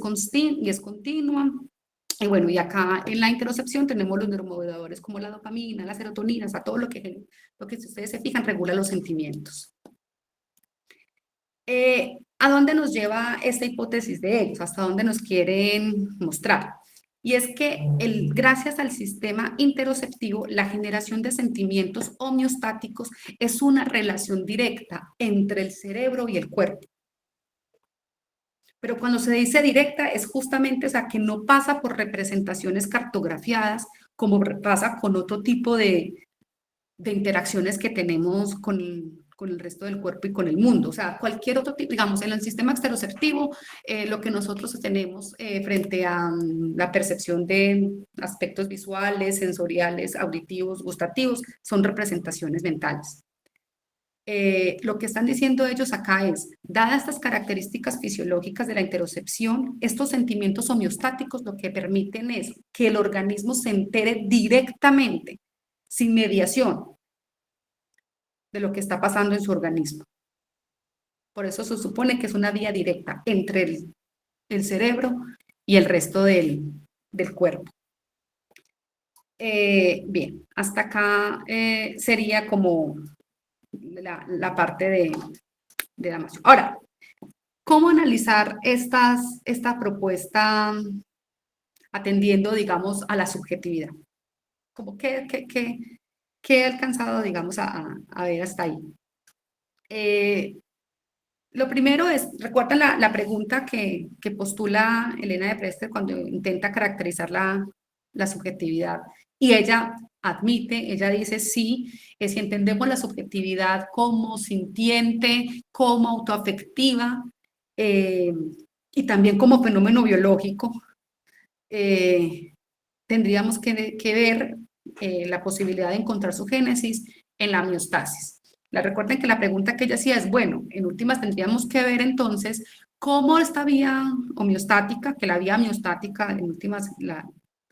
continua. Y bueno, y acá en la interocepción tenemos los neuromoduladores como la dopamina, la serotonina, o sea, todo lo que si ustedes se fijan regula los sentimientos. ¿A dónde nos lleva esta hipótesis de ellos? ¿Hasta dónde nos quieren mostrar? Y es que gracias al sistema interoceptivo, la generación de sentimientos homeostáticos es una relación directa entre el cerebro y el cuerpo. Pero cuando se dice directa es justamente, o sea, que no pasa por representaciones cartografiadas como pasa con otro tipo de interacciones que tenemos con el resto del cuerpo y con el mundo. O sea, cualquier otro tipo, digamos, en el sistema exteroceptivo, lo que nosotros tenemos frente a la percepción de aspectos visuales, sensoriales, auditivos, gustativos, son representaciones mentales. Lo que están diciendo ellos acá es, dadas estas características fisiológicas de la interocepción, estos sentimientos homeostáticos lo que permiten es que el organismo se entere directamente, sin mediación, de lo que está pasando en su organismo. Por eso se supone que es una vía directa entre el cerebro y el resto del cuerpo. Bien, hasta acá sería como la parte de Damasio. Ahora, ¿cómo analizar esta propuesta atendiendo, digamos, a la subjetividad? Como ¿qué he alcanzado, digamos, a ver hasta ahí? Lo primero es, recuerdan la pregunta que postula Elena de Prester cuando intenta caracterizar la subjetividad. Y ella admite, ella dice, sí, si entendemos la subjetividad como sintiente, como autoafectiva y también como fenómeno biológico, tendríamos que ver la posibilidad de encontrar su génesis en la homeostasis. Recuerden que la pregunta que ella hacía es, bueno, en últimas tendríamos que ver entonces cómo esta vía homeostática, que la vía homeostática en últimas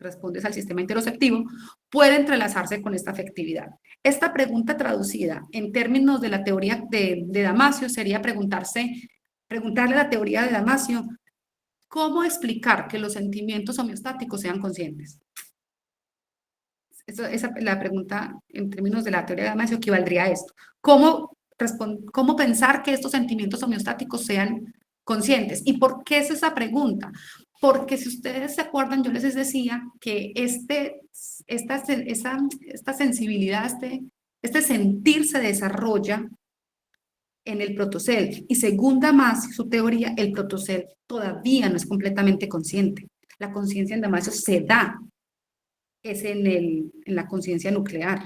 respondes al sistema interoceptivo, puede entrelazarse con esta afectividad. Esta pregunta traducida en términos de la teoría de Damasio sería preguntarle a la teoría de Damasio, ¿cómo explicar que los sentimientos homeostáticos sean conscientes? La pregunta en términos de la teoría de Damasio equivaldría a esto. ¿Cómo pensar que estos sentimientos homeostáticos sean conscientes? ¿Y por qué es esa pregunta? Porque si ustedes se acuerdan, yo les decía que esta sensibilidad, este sentir se desarrolla en el protocell. Y según Damasio, su teoría, el protocell todavía no es completamente consciente. La conciencia en Damasio se da es en la conciencia nuclear,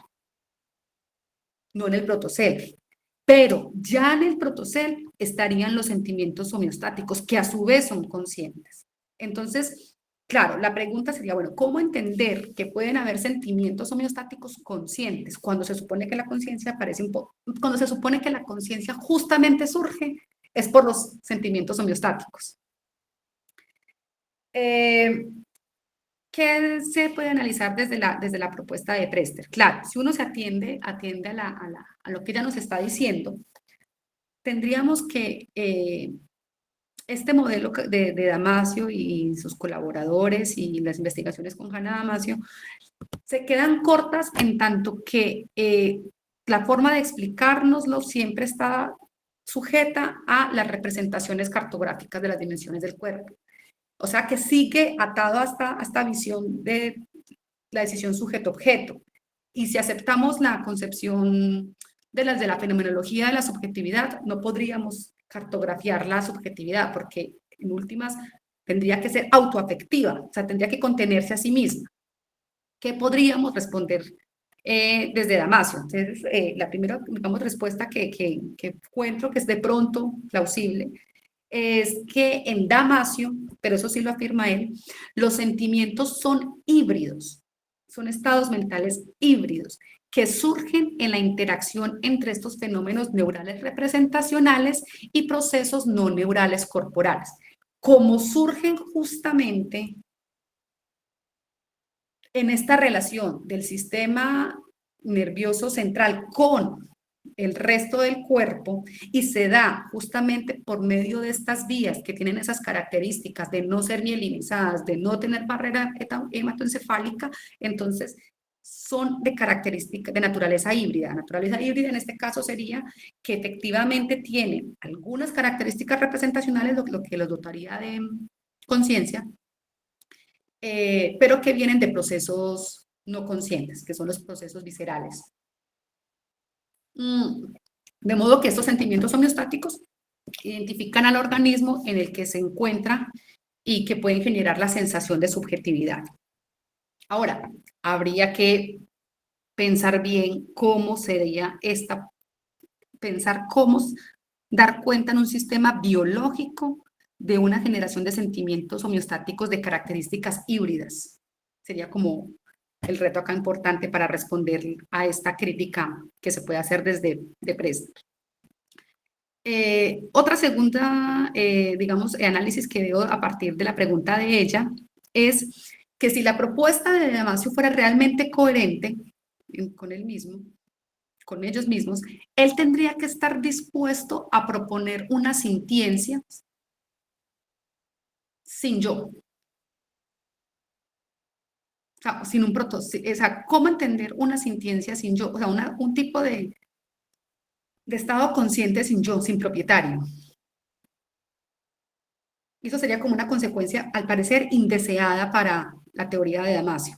no en el protocell. Pero ya en el protocell estarían los sentimientos homeostáticos, que a su vez son conscientes. Entonces, claro, la pregunta sería, bueno, ¿cómo entender que pueden haber sentimientos homeostáticos conscientes cuando se supone que la conciencia aparece cuando se supone que la conciencia justamente surge es por los sentimientos homeostáticos? ¿Qué se puede analizar desde la propuesta de Prester? Claro, si uno se atiende a lo que ella nos está diciendo, tendríamos que este modelo de Damasio y sus colaboradores y las investigaciones con Hanna Damasio se quedan cortas en tanto que la forma de explicárnoslo siempre está sujeta a las representaciones cartográficas de las dimensiones del cuerpo. O sea, que sigue atado a esta visión de la decisión sujeto-objeto. Y si aceptamos la concepción de la fenomenología de la subjetividad, no podríamos cartografiar la subjetividad, porque en últimas tendría que ser autoafectiva, o sea, tendría que contenerse a sí misma. ¿Qué podríamos responder desde Damasio? Entonces, la primera, digamos, respuesta que encuentro que es de pronto plausible es que en Damasio, pero eso sí lo afirma él, los sentimientos son híbridos, son estados mentales híbridos que surgen en la interacción entre estos fenómenos neurales representacionales y procesos no neurales corporales. Como surgen justamente en esta relación del sistema nervioso central con el resto del cuerpo y se da justamente por medio de estas vías que tienen esas características de no ser mielinizadas, de no tener barrera hematoencefálica, entonces son de característica de naturaleza híbrida. Naturaleza híbrida en este caso sería que efectivamente tiene algunas características representacionales, lo que los dotaría de conciencia, pero que vienen de procesos no conscientes, que son los procesos viscerales. De modo que estos sentimientos homeostáticos identifican al organismo en el que se encuentra y que pueden generar la sensación de subjetividad. Ahora, habría que pensar bien cómo sería pensar cómo dar cuenta en un sistema biológico de una generación de sentimientos homeostáticos de características híbridas. Sería como el reto acá importante para responder a esta crítica que se puede hacer desde Presner. Otra segunda, digamos, análisis que veo a partir de la pregunta de ella es que si la propuesta de Damasio fuera realmente coherente con él mismo, con ellos mismos, él tendría que estar dispuesto a proponer una sintiencia sin yo. O sea, sin un prototipo, o sea, ¿cómo entender una sintiencia sin yo? O sea, un tipo de estado consciente sin yo, sin propietario. Y eso sería como una consecuencia, al parecer, indeseada para la teoría de Damasio.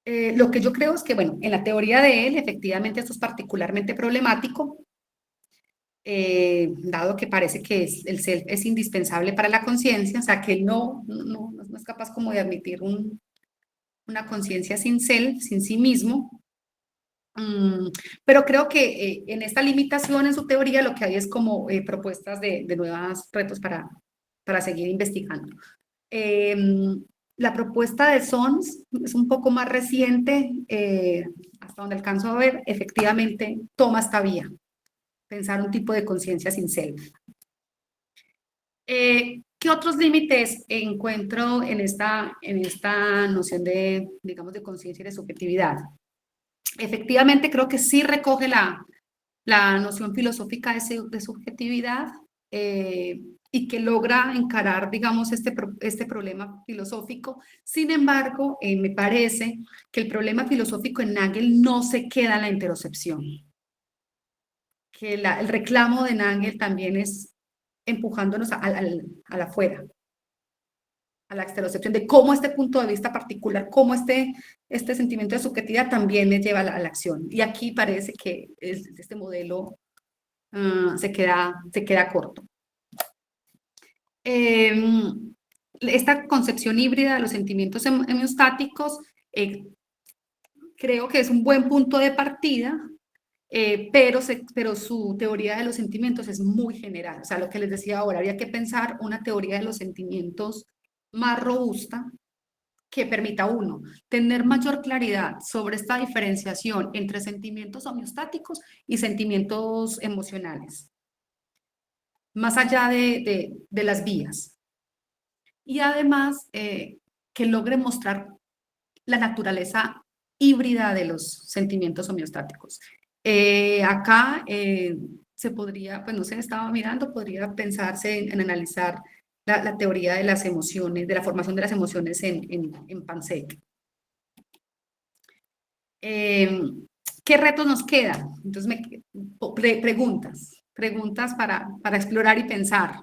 Lo que yo creo es que, bueno, en la teoría de él, efectivamente, esto es particularmente problemático, dado que parece que el self es indispensable para la conciencia, o sea, que él no es capaz como de admitir una conciencia sin self, sin sí mismo. Pero creo que en esta limitación en su teoría lo que hay es como propuestas de nuevos retos para seguir investigando. La propuesta de Sons es un poco más reciente, hasta donde alcanzo a ver, efectivamente toma esta vía, pensar un tipo de conciencia sin self. ¿Qué otros límites encuentro en esta noción de, digamos, de conciencia y de subjetividad? Efectivamente, creo que sí recoge la noción filosófica de subjetividad y que logra encarar, digamos, este problema filosófico. Sin embargo, me parece que el problema filosófico en Nagel no se queda en la interocepción, que el reclamo de Nagel también es empujándonos al afuera, a la exterocepción, de cómo este punto de vista particular, cómo este sentimiento de subjetividad también me lleva a la acción. Y aquí parece que este modelo se queda corto. Esta concepción híbrida de los sentimientos homeostáticos creo que es un buen punto de partida, pero su teoría de los sentimientos es muy general. O sea, lo que les decía ahora, habría que pensar una teoría de los sentimientos más robusta que permita a uno tener mayor claridad sobre esta diferenciación entre sentimientos homeostáticos y sentimientos emocionales, más allá de las vías. Y además, que logre mostrar la naturaleza híbrida de los sentimientos homeostáticos. Acá se podría, pues no sé, estaba mirando, podría pensarse en analizar la teoría de las emociones, de la formación de las emociones en Pansek. ¿Qué retos nos quedan? Entonces, preguntas para explorar y pensar.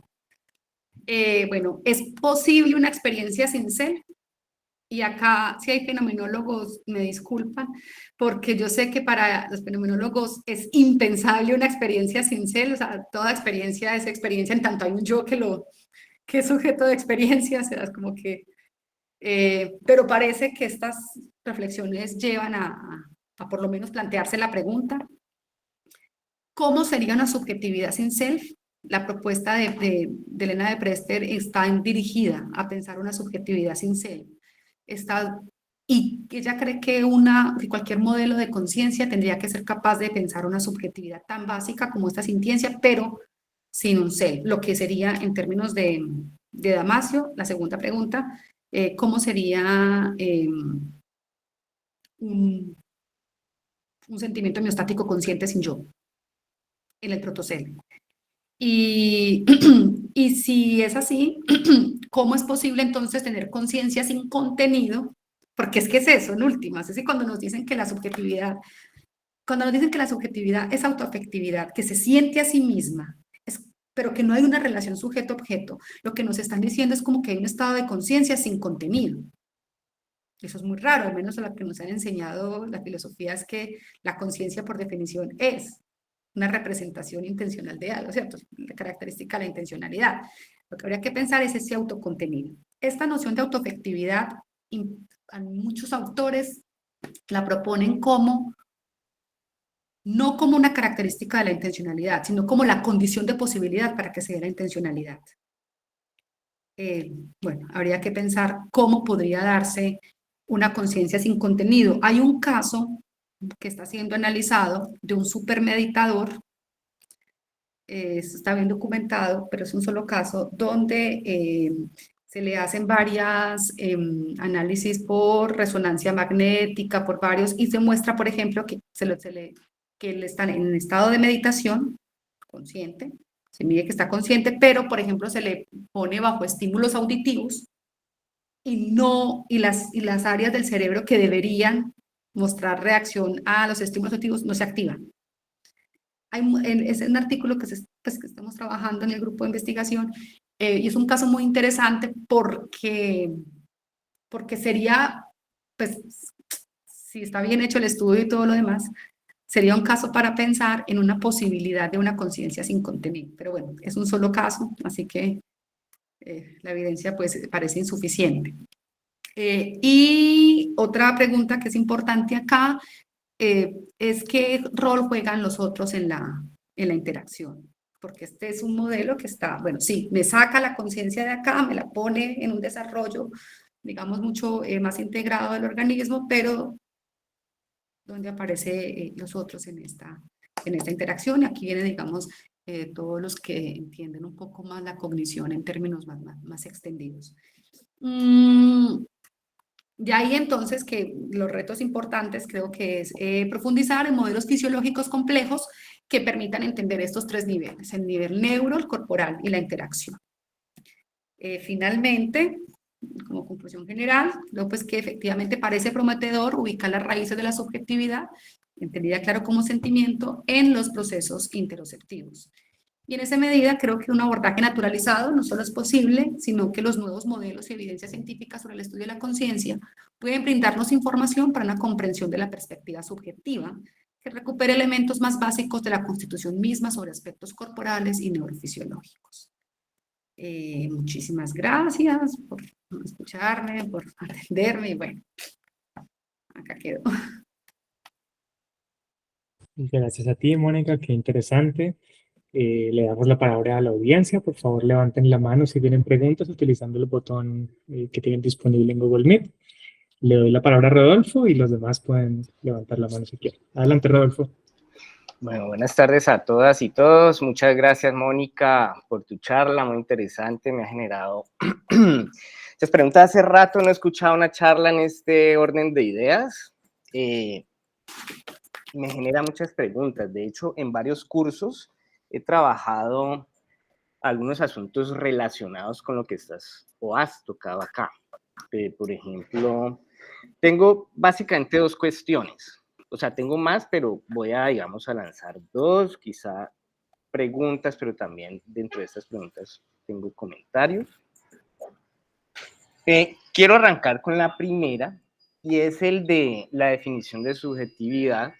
Bueno, ¿es posible una experiencia sin ser? Y acá, si hay fenomenólogos, me disculpan, porque yo sé que para los fenomenólogos es impensable una experiencia sin ser, o sea, toda experiencia es experiencia en tanto hay un yo que es sujeto de experiencia, o sea, es como que Pero parece que estas reflexiones llevan a por lo menos plantearse la pregunta, ¿cómo sería una subjetividad sin self? La propuesta de Elena de Prester está dirigida a pensar una subjetividad sin self. Y ella cree que cualquier modelo de conciencia tendría que ser capaz de pensar una subjetividad tan básica como esta sintiencia, pero sin un self, lo que sería en términos de Damasio, la segunda pregunta, ¿cómo sería un sentimiento homeostático consciente sin yo en el protoself? Y, y si es así, ¿cómo es posible entonces tener conciencia sin contenido? Porque es que es eso, en últimas, es que cuando nos dicen que la subjetividad, cuando nos dicen que la subjetividad es autoafectividad, que se siente a sí misma, pero que no hay una relación sujeto-objeto, lo que nos están diciendo es como que hay un estado de conciencia sin contenido. Eso es muy raro, al menos a lo que nos han enseñado la filosofía es que la conciencia por definición es una representación intencional de algo, ¿cierto? La característica de la intencionalidad. Lo que habría que pensar es ese autocontenido. Esta noción de autoafectividad, muchos autores la proponen no como una característica de la intencionalidad, sino como la condición de posibilidad para que se dé la intencionalidad. Bueno, habría que pensar cómo podría darse una conciencia sin contenido. Hay un caso que está siendo analizado de un supermeditador, está bien documentado, pero es un solo caso, donde se le hacen varias análisis por resonancia magnética, por varios, y se muestra, por ejemplo, que él está en estado de meditación consciente, se mide que está consciente, pero, por ejemplo, se le pone bajo estímulos auditivos y las áreas del cerebro que deberían mostrar reacción a los estímulos auditivos no se activan. Es un artículo pues, que estamos trabajando en el grupo de investigación y es un caso muy interesante porque sería, pues, si está bien hecho el estudio y todo lo demás, sería un caso para pensar en una posibilidad de una conciencia sin contenido. Pero bueno, es un solo caso, así que la evidencia pues parece insuficiente. Y otra pregunta que es importante acá es qué rol juegan los otros en la interacción. Porque este es un modelo que está, bueno, sí, me saca la conciencia de acá, me la pone en un desarrollo, digamos, mucho más integrado del organismo, pero donde aparece los otros en esta interacción. Y aquí vienen, digamos, todos los que entienden un poco más la cognición en términos más extendidos. De ahí entonces que los retos importantes creo que es profundizar en modelos fisiológicos complejos que permitan entender estos tres niveles, el nivel neuro, el corporal y la interacción. Finalmente, como conclusión general, creo pues que efectivamente parece prometedor ubicar las raíces de la subjetividad, entendida claro como sentimiento, en los procesos interoceptivos. Y en esa medida creo que un abordaje naturalizado no solo es posible, sino que los nuevos modelos y evidencias científicas sobre el estudio de la conciencia pueden brindarnos información para una comprensión de la perspectiva subjetiva que recupere elementos más básicos de la constitución misma sobre aspectos corporales y neurofisiológicos. Muchísimas gracias por escucharme, por atenderme y bueno, acá quedo. Gracias a ti, Mónica, qué interesante. Le damos la palabra a la audiencia. Por favor, levanten la mano si tienen preguntas utilizando el botón que tienen disponible en Google Meet. Le doy la palabra a Rodolfo y los demás pueden levantar la mano si quieren. Adelante, Rodolfo. Bueno, buenas tardes a todas y todos. Muchas gracias, Mónica, por tu charla, muy interesante. Me ha generado muchas preguntas. Hace rato no he escuchado una charla en este orden de ideas. Me genera muchas preguntas. De hecho, en varios cursos he trabajado algunos asuntos relacionados con lo que estás o has tocado acá. Por ejemplo, tengo básicamente dos cuestiones. O sea, tengo más, pero voy a, digamos, a lanzar dos, quizá preguntas, pero también dentro de estas preguntas tengo comentarios. Quiero arrancar con la primera, y es el de la definición de subjetividad,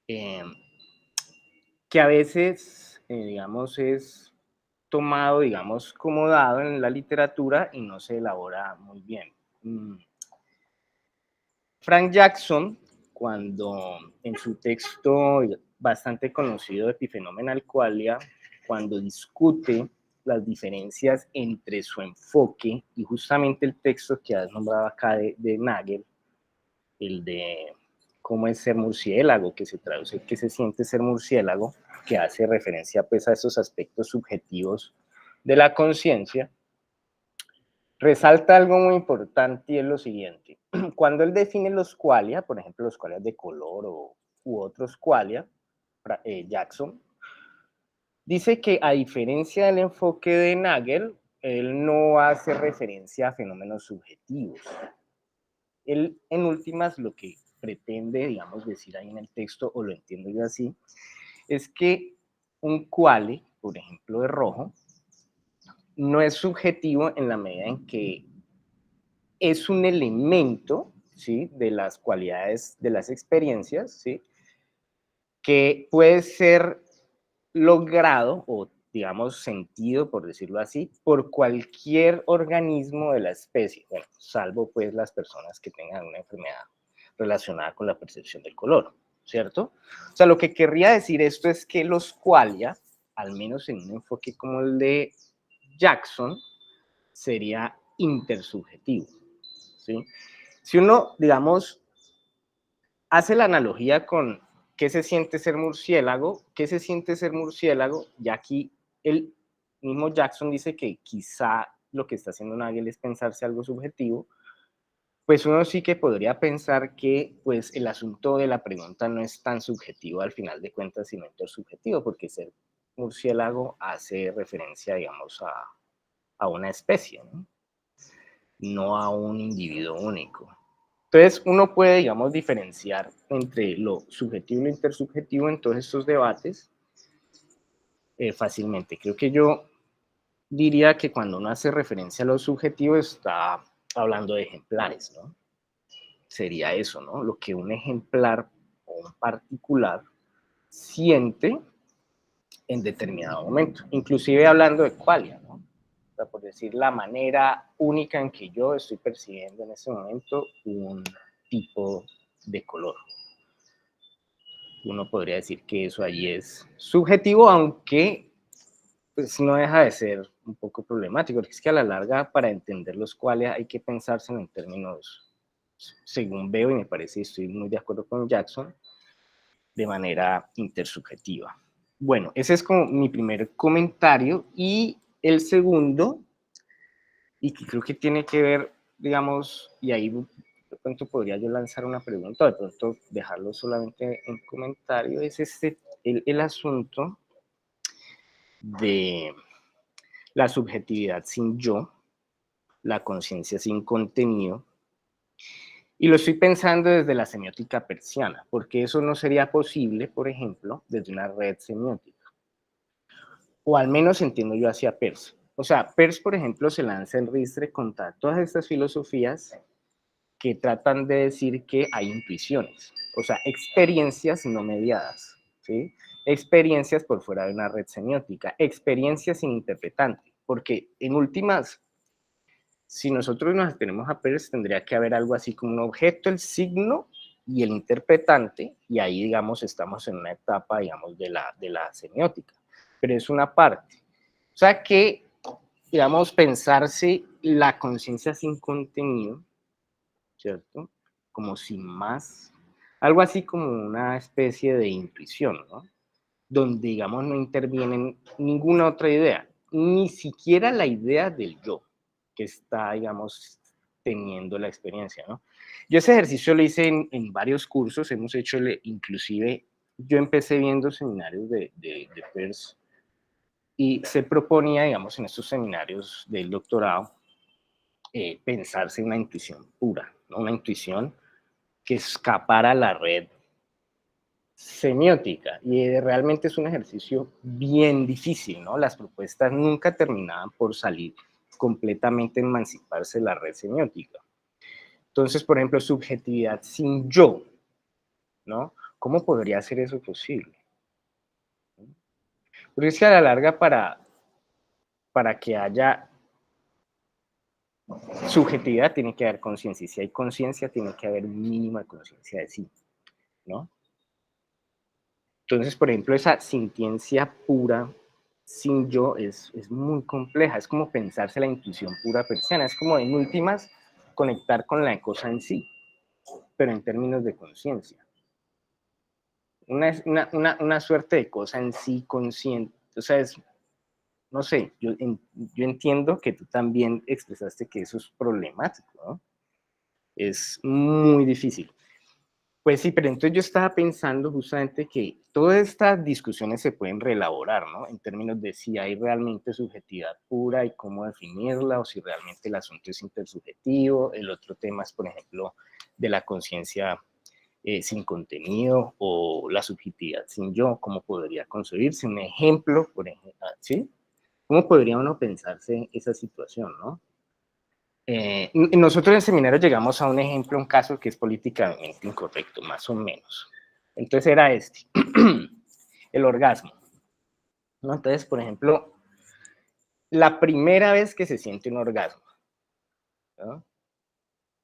que a veces, digamos, es tomado, digamos, como dado en la literatura y no se elabora muy bien. Frank Jackson, cuando en su texto bastante conocido Epifenomenal Qualia, cuando discute las diferencias entre su enfoque y justamente el texto que has nombrado acá de Nagel, el de cómo es ser murciélago, que se traduce qué se siente ser murciélago, que hace referencia pues a esos aspectos subjetivos de la conciencia, resalta algo muy importante y es lo siguiente. Cuando él define los qualia, por ejemplo los qualia de color u otros qualia, Jackson, dice que a diferencia del enfoque de Nagel, él no hace referencia a fenómenos subjetivos. Él, en últimas, lo que pretende, digamos, decir ahí en el texto, o lo entiendo yo así, es que un quale, por ejemplo, de rojo, no es subjetivo en la medida en que es un elemento, ¿sí?, de las cualidades de las experiencias, ¿sí?, que puede ser logrado o, digamos, sentido, por decirlo así, por cualquier organismo de la especie, bueno, salvo pues las personas que tengan una enfermedad relacionada con la percepción del color, ¿cierto? O sea, lo que querría decir esto es que los qualia, al menos en un enfoque como el de Jackson, sería intersubjetivo, ¿sí? Si uno, digamos, hace la analogía con qué se siente ser murciélago, qué se siente ser murciélago, y aquí el mismo Jackson dice que quizá lo que está haciendo Nagel es pensarse algo subjetivo, pues uno sí que podría pensar que pues el asunto de la pregunta no es tan subjetivo al final de cuentas, sino intersubjetivo, porque ser murciélago hace referencia, digamos, a una especie, ¿no? No a un individuo único. Entonces, uno puede, digamos, diferenciar entre lo subjetivo y lo intersubjetivo en todos estos debates fácilmente. Creo que yo diría que cuando uno hace referencia a lo subjetivo está hablando de ejemplares, ¿no? Sería eso, ¿no? Lo que un ejemplar o un particular siente en determinado momento. Inclusive hablando de qualia, ¿no? O sea, por decir la manera única en que yo estoy percibiendo en ese momento un tipo de color. Uno podría decir que eso allí es subjetivo, aunque pues, no deja de ser un poco problemático, porque es que a la larga, para entender los cuales hay que pensárselo en términos, según veo y me parece, estoy muy de acuerdo con Jackson, de manera intersubjetiva. Bueno, ese es como mi primer comentario, y el segundo, y que creo que tiene que ver, digamos, y ahí de pronto podría yo lanzar una pregunta, de pronto dejarlo solamente en comentario, es el asunto de la subjetividad sin yo, la conciencia sin contenido, y lo estoy pensando desde la semiótica persiana, porque eso no sería posible, por ejemplo, desde una red semiótica, o al menos entiendo yo hacia Peirce. O sea, Peirce, por ejemplo, se lanza en ristre contra todas estas filosofías que tratan de decir que hay intuiciones, o sea, experiencias no mediadas, ¿sí? Experiencias por fuera de una red semiótica, experiencias sin interpretante, porque en últimas, si nosotros nos tenemos a Peirce, tendría que haber algo así como un objeto, el signo y el interpretante, y ahí, digamos, estamos en una etapa, digamos, de la semiótica, pero es una parte. O sea que, digamos, pensarse la conciencia sin contenido, ¿cierto? Como sin más, algo así como una especie de intuición, ¿no? Donde, digamos, no interviene ninguna otra idea, ni siquiera la idea del yo, que está, digamos, teniendo la experiencia, ¿no? Yo ese ejercicio lo hice en varios cursos, hemos hecho, inclusive, yo empecé viendo seminarios de Peirce y se proponía, digamos, en estos seminarios del doctorado, pensarse una intuición pura, ¿no? Una intuición que escapara a la red semiótica, y realmente es un ejercicio bien difícil, ¿no? Las propuestas nunca terminaban por salir completamente emanciparse de la red semiótica. Entonces, por ejemplo, subjetividad sin yo, ¿no? ¿Cómo podría ser eso posible? Porque es que a la larga, para para que haya subjetividad tiene que haber conciencia, y si hay conciencia tiene que haber un mínimo de conciencia de sí, ¿no? Entonces, por ejemplo, esa sintiencia pura sin yo es muy compleja, es como pensarse la intuición pura persiana, es como en últimas conectar con la cosa en sí, pero en términos de conciencia. Una suerte de cosa en sí consciente, o sea, es, no sé, yo entiendo que tú también expresaste que eso es problemático, ¿no? Es muy difícil. Pues sí, pero entonces yo estaba pensando justamente que todas estas discusiones se pueden reelaborar, ¿no? En términos de si hay realmente subjetividad pura y cómo definirla, o si realmente el asunto es intersubjetivo. El otro tema es, por ejemplo, de la conciencia sin contenido o la subjetividad sin yo, cómo podría concebirse. Un ejemplo, por ejemplo, ¿sí? ¿Cómo podría uno pensarse esa situación, no? Nosotros en el seminario llegamos a un ejemplo, un caso que es políticamente incorrecto, más o menos. Entonces era este, el orgasmo, ¿no? Entonces, por ejemplo, la primera vez que se siente un orgasmo, ¿no?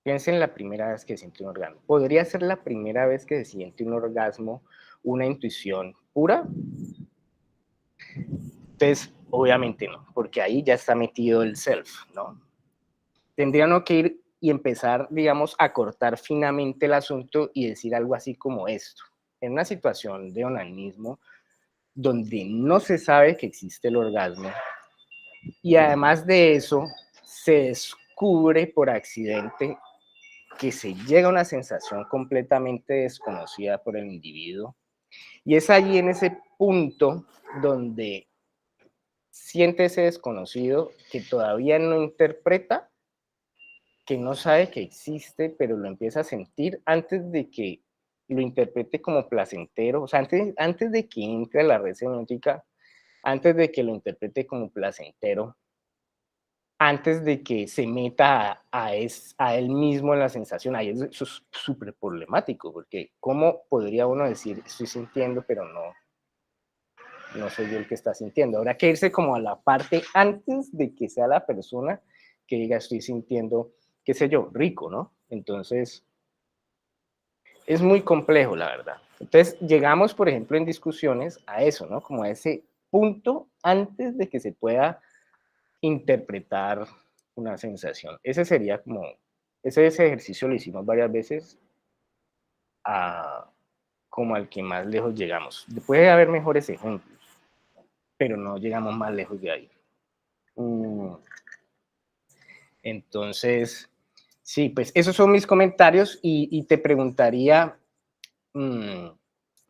Piensen en la primera vez que se siente un orgasmo. ¿Podría ser la primera vez que se siente un orgasmo una intuición pura? Entonces, obviamente no, porque ahí ya está metido el self, ¿no? Tendrían que ir y empezar, digamos, a cortar finamente el asunto y decir algo así como esto. En una situación de onanismo donde no se sabe que existe el orgasmo y además de eso se descubre por accidente que se llega a una sensación completamente desconocida por el individuo, y es allí en ese punto donde siente ese desconocido que todavía no interpreta, que no sabe que existe, pero lo empieza a sentir antes de que lo interprete como placentero, o sea, antes de que entre a la red semiótica, antes de que lo interprete como placentero, antes de que se meta a él mismo en la sensación. Ahí eso es súper problemático, porque ¿cómo podría uno decir, estoy sintiendo, pero no soy yo el que está sintiendo? Habrá que irse como a la parte antes de que sea la persona que diga, estoy sintiendo, qué sé yo, rico, ¿no? Entonces, es muy complejo, la verdad. Entonces, llegamos, por ejemplo, en discusiones a eso, ¿no? Como a ese punto antes de que se pueda interpretar una sensación. Ese sería como, ese ejercicio lo hicimos varias veces como al que más lejos llegamos. Puede haber mejores ejemplos, pero no llegamos más lejos de ahí. Entonces, sí, pues esos son mis comentarios y te preguntaría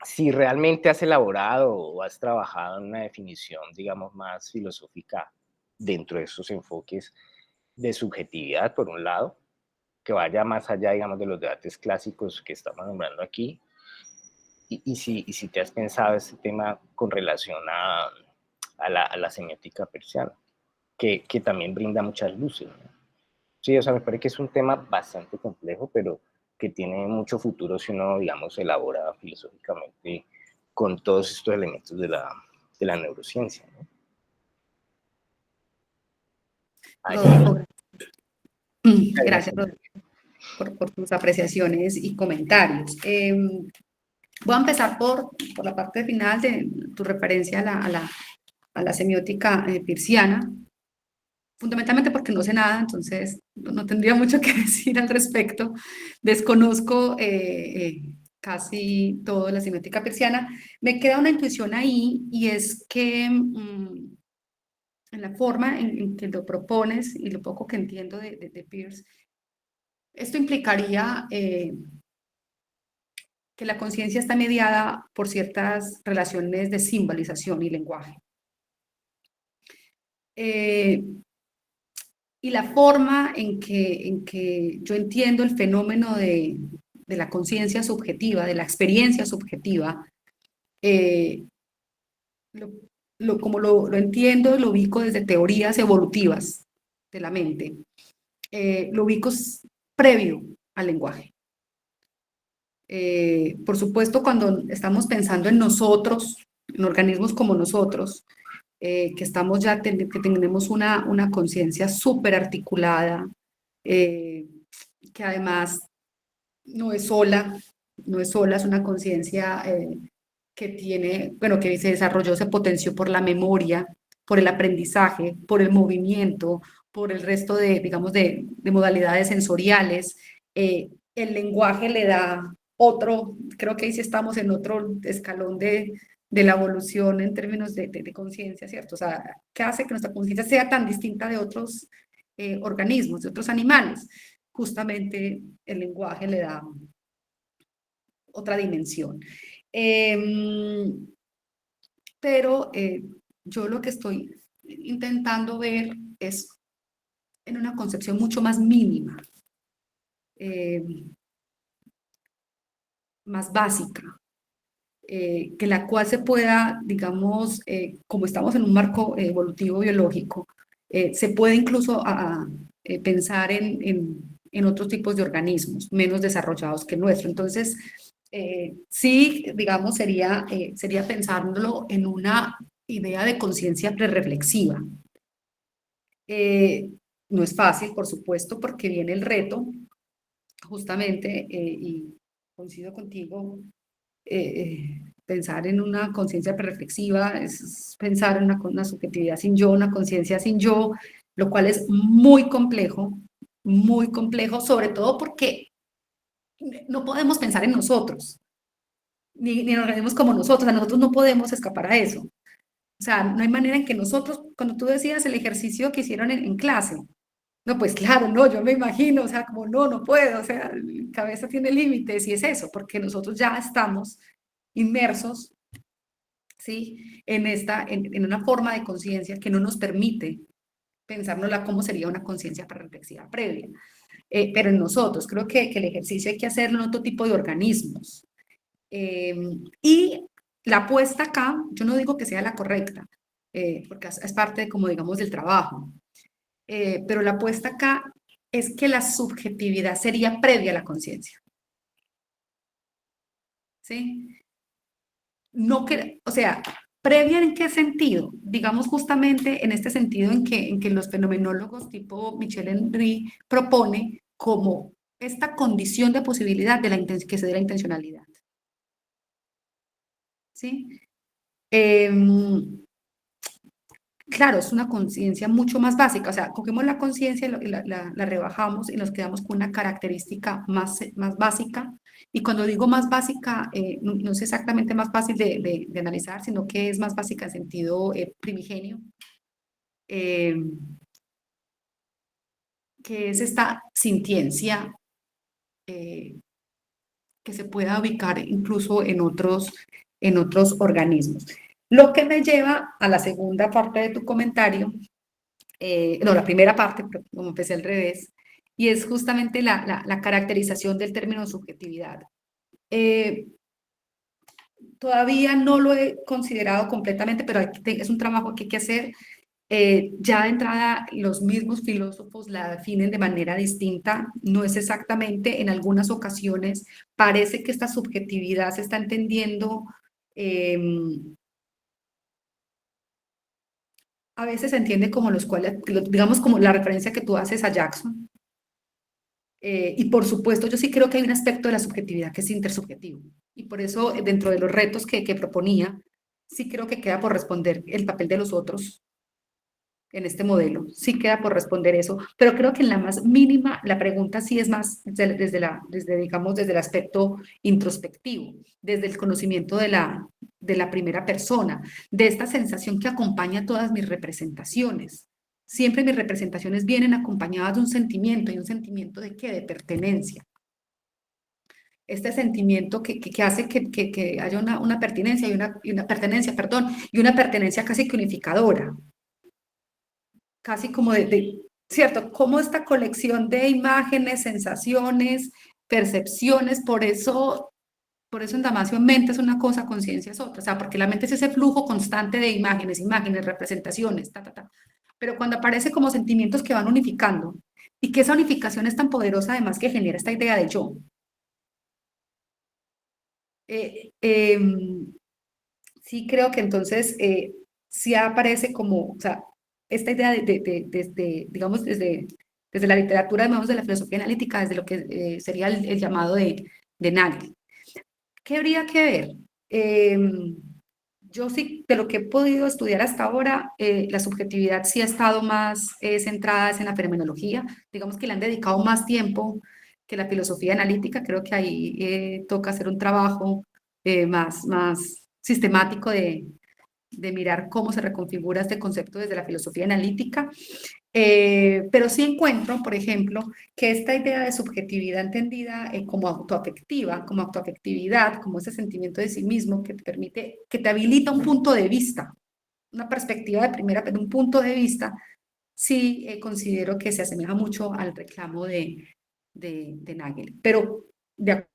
si realmente has elaborado o has trabajado en una definición, digamos, más filosófica dentro de esos enfoques de subjetividad, por un lado, que vaya más allá, digamos, de los debates clásicos que estamos nombrando aquí, y si te has pensado este tema con relación a la semiótica persiana, que también brinda muchas luces, ¿no? Sí, o sea, me parece que es un tema bastante complejo, pero que tiene mucho futuro si uno, digamos, elabora filosóficamente con todos estos elementos de la neurociencia, ¿no? Rodolfo, gracias, Rodolfo, por tus apreciaciones y comentarios. Voy a empezar por la parte final de tu referencia a la semiótica peirciana, fundamentalmente porque no sé nada, entonces no tendría mucho que decir al respecto. Desconozco casi toda la semiótica peirciana. Me queda una intuición ahí, y es que en la forma en que lo propones y lo poco que entiendo de Peirce, esto implicaría que la conciencia está mediada por ciertas relaciones de simbolización y lenguaje. Y la forma en que yo entiendo el fenómeno de la conciencia subjetiva, de la experiencia subjetiva, como lo entiendo, lo ubico desde teorías evolutivas de la mente, lo ubico previo al lenguaje. Por supuesto, cuando estamos pensando en nosotros, en organismos como nosotros, que estamos ya, que tenemos una conciencia súper articulada, que además no es sola, es una conciencia que tiene, bueno, que se desarrolló, se potenció por la memoria, por el aprendizaje, por el movimiento, por el resto de, digamos, de modalidades sensoriales. El lenguaje le da otro, creo que ahí sí estamos en otro escalón de la evolución en términos de conciencia, ¿cierto? O sea, ¿qué hace que nuestra conciencia sea tan distinta de otros organismos, de otros animales? Justamente el lenguaje le da otra dimensión. Pero yo lo que estoy intentando ver es en una concepción mucho más mínima, más básica, que la cual se pueda, digamos, como estamos en un marco evolutivo biológico, se puede incluso pensar en otros tipos de organismos menos desarrollados que el nuestro. Entonces, sí, digamos, sería pensándolo en una idea de conciencia prerreflexiva. No es fácil, por supuesto, porque viene el reto, justamente, y coincido contigo, pensar en una conciencia prerreflexiva es pensar en una subjetividad sin yo, una conciencia sin yo, lo cual es muy complejo, sobre todo porque no podemos pensar en nosotros, ni nos organismos como nosotros, nosotros no podemos escapar a eso. O sea, no hay manera en que nosotros, cuando tú decías el ejercicio que hicieron en clase, no, pues claro, no, yo me imagino, o sea, como no puedo, o sea, mi cabeza tiene límites y es eso, porque nosotros ya estamos inmersos, ¿sí? En una forma de conciencia que no nos permite pensárnosla cómo sería una conciencia reflexiva previa. Pero en nosotros, creo que el ejercicio hay que hacerlo en otro tipo de organismos. Y la apuesta acá, yo no digo que sea la correcta, porque es parte, como digamos, del trabajo, pero la apuesta acá es que la subjetividad sería previa a la conciencia. ¿Sí? No que, o sea, ¿previa en qué sentido? Digamos justamente en este sentido en que los fenomenólogos tipo Michel Henry propone como esta condición de posibilidad de que se dé la intencionalidad. ¿Sí? Claro, es una conciencia mucho más básica, o sea, cogemos la conciencia, la rebajamos y nos quedamos con una característica más básica, y cuando digo más básica, no es exactamente más fácil de analizar, sino que es más básica en sentido primigenio, que es esta sintiencia que se pueda ubicar incluso en otros organismos. Lo que me lleva a la segunda parte de tu comentario, no, la primera parte, como empecé al revés, y es justamente la caracterización del término subjetividad. Todavía no lo he considerado completamente, pero es un trabajo que hay que hacer. Ya de entrada, los mismos filósofos la definen de manera distinta, no es exactamente, en algunas ocasiones parece que esta subjetividad se está entendiendo, a veces se entiende como los cuales, digamos como la referencia que tú haces a Jackson, y por supuesto yo sí creo que hay un aspecto de la subjetividad que es intersubjetivo, y por eso dentro de los retos que proponía, sí creo que queda por responder el papel de los otros en este modelo, sí queda por responder eso, pero creo que en la más mínima, la pregunta sí es más digamos, desde el aspecto introspectivo, desde el conocimiento de la primera persona, de esta sensación que acompaña todas mis representaciones. Siempre mis representaciones vienen acompañadas de un sentimiento, ¿y un sentimiento de qué? De pertenencia. Este sentimiento que hace que haya una pertenencia y una pertenencia, perdón, y una pertenencia casi que unificadora. Casi como ¿cierto? Como esta colección de imágenes, sensaciones, percepciones, por eso en Damasio mente es una cosa, conciencia es otra, o sea, porque la mente es ese flujo constante de imágenes, representaciones, pero cuando aparece como sentimientos que van unificando, y que esa unificación es tan poderosa además que genera esta idea de yo. Sí creo que entonces sí aparece como, o sea, esta idea digamos, desde la literatura, digamos, de la filosofía analítica, desde lo que sería el llamado de Nagel. ¿Qué habría que ver? Yo sí, de lo que he podido estudiar hasta ahora, la subjetividad sí ha estado más centrada en la fenomenología, digamos que le han dedicado más tiempo que la filosofía analítica, creo que ahí toca hacer un trabajo más sistemático de mirar cómo se reconfigura este concepto desde la filosofía analítica, pero sí encuentro, por ejemplo, que esta idea de subjetividad entendida como autoafectiva, como autoafectividad, como ese sentimiento de sí mismo que te permite, que te habilita un punto de vista, una perspectiva de primera, pero un punto de vista, sí considero que se asemeja mucho al reclamo de Nagel, pero de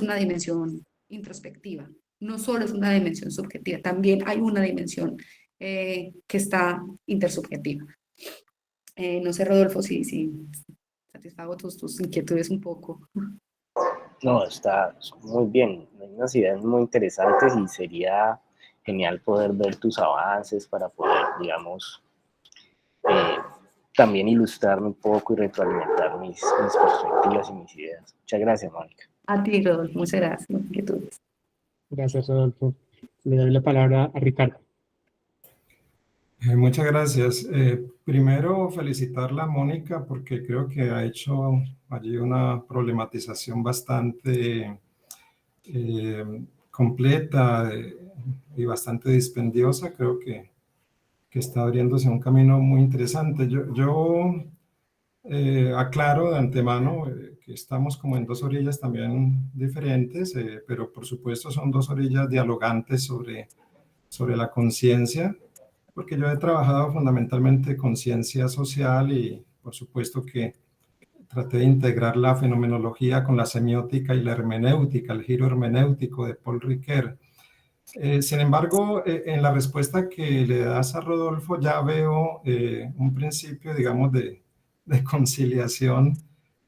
una dimensión introspectiva. No solo es una dimensión subjetiva, también hay una dimensión que está intersubjetiva. No sé, Rodolfo, si satisfago tus inquietudes un poco. No, está muy bien. Hay unas ideas muy interesantes y sería genial poder ver tus avances para poder, digamos, eh, también ilustrarme un poco y retroalimentar mis perspectivas y mis ideas. Muchas gracias, Mónica. A ti, Rodolfo, muchas gracias. Inquietudes. Gracias, Rodolfo. Le doy la palabra a Ricardo. Muchas gracias. Primero, felicitarla a Mónica porque creo que ha hecho allí una problematización bastante completa y bastante dispendiosa. Creo que está abriéndose un camino muy interesante. Yo aclaro de antemano que estamos como en dos orillas también diferentes, pero por supuesto son dos orillas dialogantes sobre la conciencia, porque yo he trabajado fundamentalmente con ciencia social y por supuesto que traté de integrar la fenomenología con la semiótica y la hermenéutica, el giro hermenéutico de Paul Ricoeur. Sin embargo, en la respuesta que le das a Rodolfo ya veo un principio, digamos, de conciliación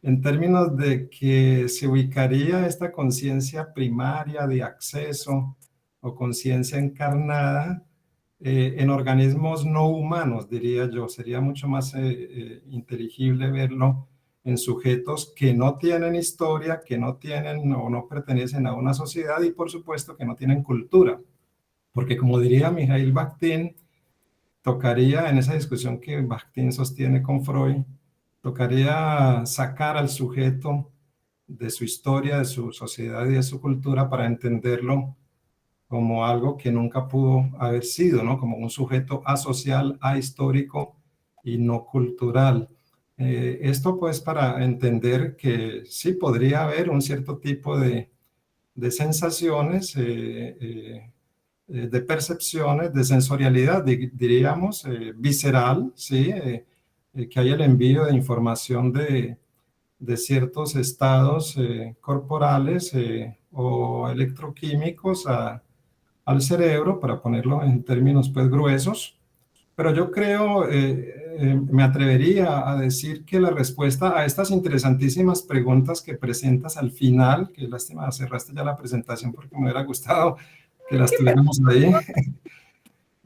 en términos de que se ubicaría esta conciencia primaria de acceso o conciencia encarnada en organismos no humanos, diría yo. Sería mucho más inteligible verlo en sujetos que no tienen historia, que no tienen o no pertenecen a una sociedad y por supuesto que no tienen cultura. Porque como diría Mikhail Bakhtin, tocaría en esa discusión que Bakhtin sostiene con Freud, tocaría sacar al sujeto de su historia, de su sociedad y de su cultura para entenderlo como algo que nunca pudo haber sido, ¿no? Como un sujeto asocial, ahistórico y no cultural. Esto pues para entender que sí podría haber un cierto tipo de sensaciones, de percepciones, de sensorialidad, diríamos, visceral, ¿sí? Que hay el envío de información de ciertos estados corporales o electroquímicos al cerebro, para ponerlo en términos pues gruesos. Pero yo creo, me atrevería a decir que la respuesta a estas interesantísimas preguntas que presentas al final, que lástima, cerraste ya la presentación porque me hubiera gustado que las tuviéramos ahí.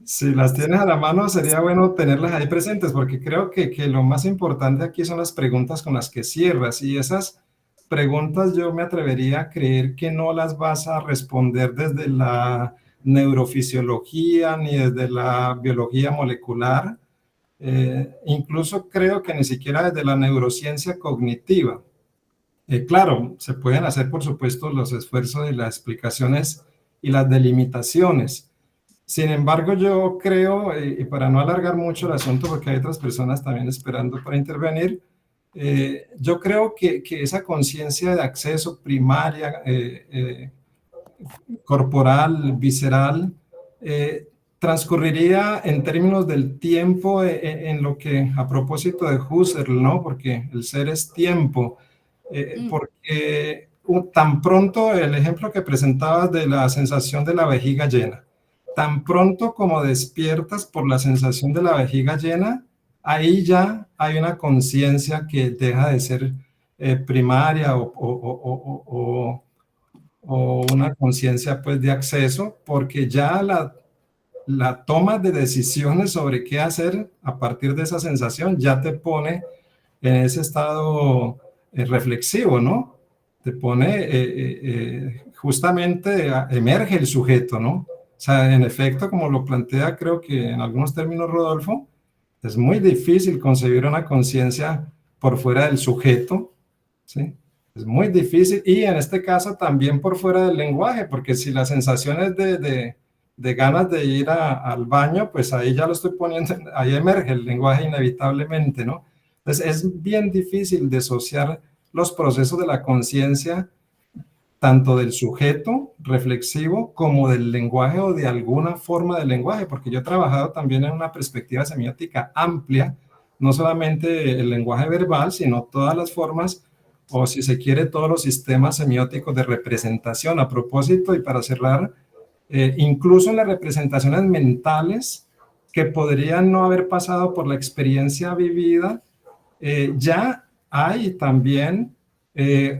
Si las tienes a la mano, sería bueno tenerlas ahí presentes, porque creo que lo más importante aquí son las preguntas con las que cierras, y esas preguntas yo me atrevería a creer que no las vas a responder desde la neurofisiología ni desde la biología molecular, incluso creo que ni siquiera desde la neurociencia cognitiva. Claro, se pueden hacer, por supuesto, los esfuerzos y las explicaciones y las delimitaciones. Sin embargo, yo creo, y para no alargar mucho el asunto, porque hay otras personas también esperando para intervenir, yo creo que esa conciencia de acceso primaria, corporal, visceral, transcurriría en términos del tiempo en lo que, a propósito de Husserl, ¿no? Porque el ser es tiempo. Porque tan pronto el ejemplo que presentabas de la sensación de la vejiga llena, tan pronto como despiertas por la sensación de la vejiga llena, ahí ya hay una conciencia que deja de ser primaria o una conciencia pues de acceso, porque ya la toma de decisiones sobre qué hacer a partir de esa sensación ya te pone en ese estado reflexivo, ¿no? Te pone, justamente emerge el sujeto, ¿no? O sea, en efecto, como lo plantea, creo que en algunos términos Rodolfo, es muy difícil concebir una conciencia por fuera del sujeto, ¿sí? Es muy difícil, y en este caso también por fuera del lenguaje, porque si la sensación es de ganas de ir al baño, pues ahí ya lo estoy poniendo, ahí emerge el lenguaje inevitablemente, ¿no? Entonces es bien difícil disociar los procesos de la conciencia, tanto del sujeto reflexivo como del lenguaje o de alguna forma del lenguaje, porque yo he trabajado también en una perspectiva semiótica amplia, no solamente el lenguaje verbal, sino todas las formas, o si se quiere, todos los sistemas semióticos de representación. A propósito, y para cerrar, incluso en las representaciones mentales que podrían no haber pasado por la experiencia vivida, ya hay también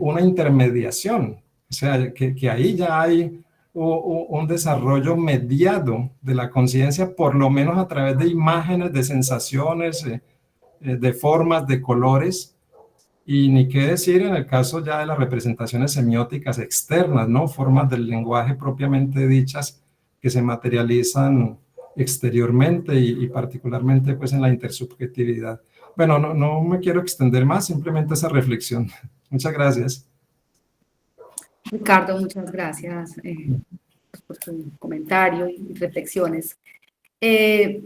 una intermediación, o sea, que ahí ya hay un desarrollo mediado de la conciencia, por lo menos a través de imágenes, de sensaciones, de formas, de colores, y ni qué decir en el caso ya de las representaciones semióticas externas, ¿no? Formas del lenguaje propiamente dichas que se materializan exteriormente y particularmente pues en la intersubjetividad. Bueno, no me quiero extender más, simplemente esa reflexión. Muchas gracias. Ricardo, muchas gracias por tu comentario y reflexiones. Que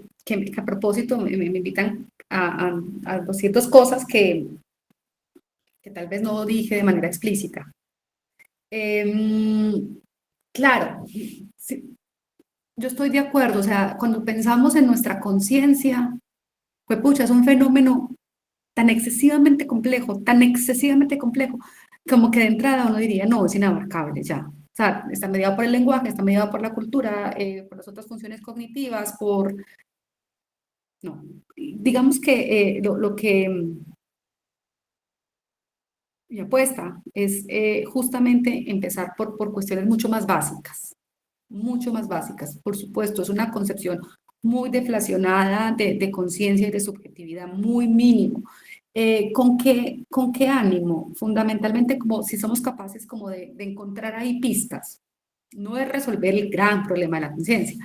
a propósito me invitan a ciertas cosas que tal vez no dije de manera explícita. Claro, sí, yo estoy de acuerdo, o sea, cuando pensamos en nuestra conciencia, pues pucha, es un fenómeno tan excesivamente complejo, como que de entrada uno diría, no, es inabarcable ya. O sea, está mediado por el lenguaje, está mediado por la cultura, por las otras funciones cognitivas, no, digamos que lo que mi apuesta es justamente empezar por cuestiones mucho más básicas. Mucho más básicas. Por supuesto, es una concepción muy deflacionada de conciencia y de subjetividad, muy mínimo. ¿Con qué ánimo? Fundamentalmente, como si somos capaces como de encontrar ahí pistas. No es resolver el gran problema de la conciencia,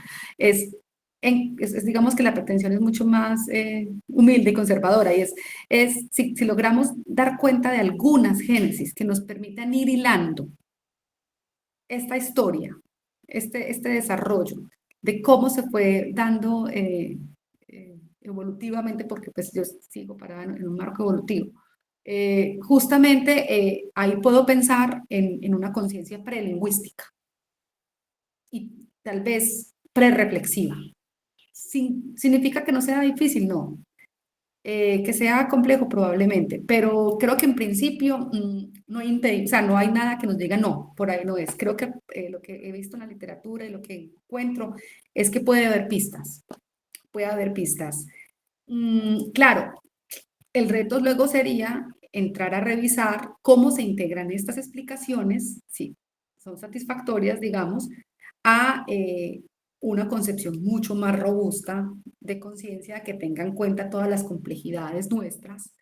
digamos que la pretensión es mucho más humilde y conservadora, y si logramos dar cuenta de algunas génesis que nos permitan ir hilando esta historia, este desarrollo de cómo se fue dando evolutivamente, porque pues yo sigo parada en un marco evolutivo. Justamente ahí puedo pensar en una conciencia prelingüística y tal vez prereflexiva. ¿Significa que no sea difícil? No. Que sea complejo probablemente, pero creo que en principio no hay, o sea, no hay nada que nos diga no, por ahí no es. Creo que lo que he visto en la literatura y lo que encuentro es que puede haber pistas, puede haber pistas. Claro, el reto luego sería entrar a revisar cómo se integran estas explicaciones, si son satisfactorias, digamos, a una concepción mucho más robusta de conciencia que tenga en cuenta todas las complejidades nuestras.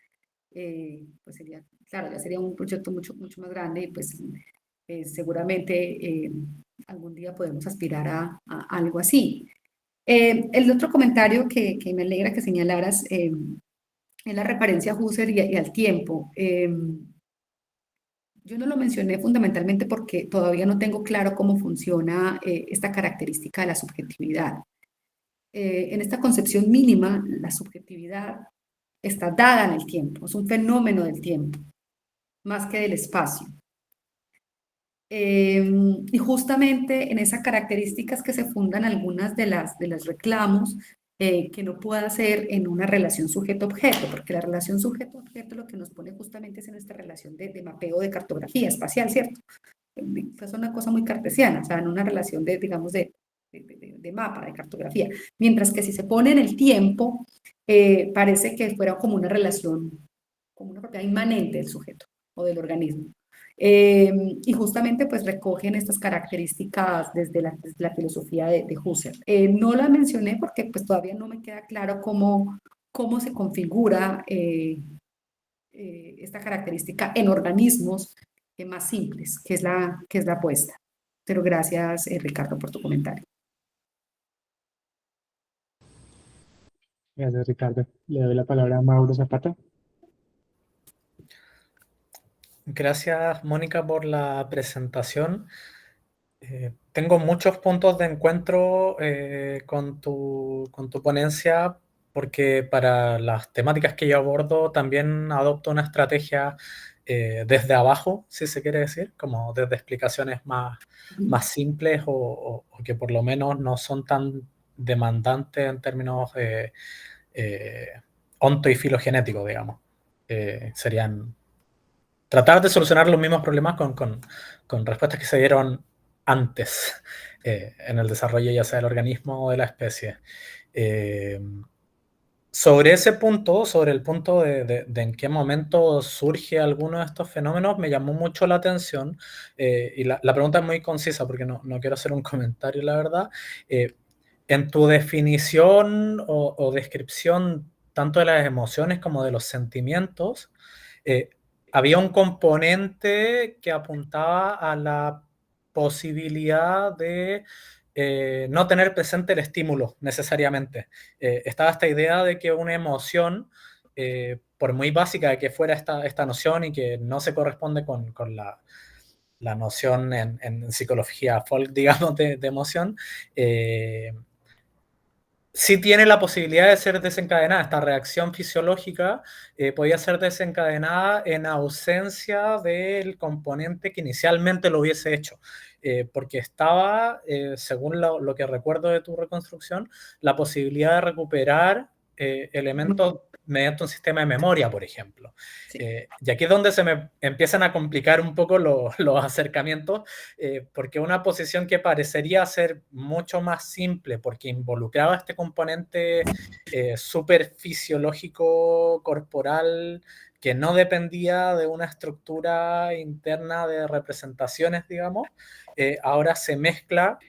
Pues sería, claro, ya sería un proyecto mucho más grande y pues seguramente algún día podemos aspirar a algo así. El otro comentario que me alegra que señalaras es la referencia a Husserl y al tiempo. Yo no lo mencioné fundamentalmente porque todavía no tengo claro cómo funciona esta característica de la subjetividad. En esta concepción mínima, la subjetividad está dada en el tiempo, es un fenómeno del tiempo, más que del espacio. Y justamente en esas características que se fundan algunas de las reclamos que no pueda ser en una relación sujeto-objeto, porque la relación sujeto-objeto lo que nos pone justamente es en esta relación de mapeo de cartografía espacial, ¿cierto? Es una cosa muy cartesiana, o sea, en una relación digamos, de mapa, de cartografía. Mientras que si se pone en el tiempo, parece que fuera como una relación, como una propiedad inmanente del sujeto. o del organismo. Y justamente pues recogen estas características desde la filosofía de Husserl. No la mencioné porque pues todavía no me queda claro cómo se configura esta característica en organismos más simples, que es la apuesta. Pero gracias, Ricardo, por tu comentario. Gracias, Ricardo. Le doy la palabra a Mauro Zapata. Gracias, Mónica, por la presentación. Tengo muchos puntos de encuentro con tu ponencia, porque para las temáticas que yo abordo también adopto una estrategia desde abajo, si se quiere decir, como desde explicaciones más simples o que por lo menos no son tan demandantes en términos onto y filogenéticos, digamos. Serían tratar de solucionar los mismos problemas con respuestas que se dieron antes en el desarrollo, ya sea del organismo o de la especie. Sobre ese punto, sobre el punto de en qué momento surge alguno de estos fenómenos, me llamó mucho la atención, y la pregunta es muy concisa porque no quiero hacer un comentario, la verdad. En tu definición o descripción tanto de las emociones como de los sentimientos, había un componente que apuntaba a la posibilidad de no tener presente el estímulo necesariamente. Estaba esta idea de que una emoción, por muy básica que fuera esta noción y que no se corresponde con la noción en psicología folk, digamos, de emoción, sí tiene la posibilidad de ser desencadenada. Esta reacción fisiológica podía ser desencadenada en ausencia del componente que inicialmente lo hubiese hecho, porque estaba, según lo que recuerdo de tu reconstrucción, la posibilidad de recuperar elementos mediante un sistema de memoria, por ejemplo. Sí. Y aquí es donde se me empiezan a complicar un poco los acercamientos, porque una posición que parecería ser mucho más simple, porque involucraba este componente súper fisiológico corporal, que no dependía de una estructura interna de representaciones, digamos, ahora se mezcla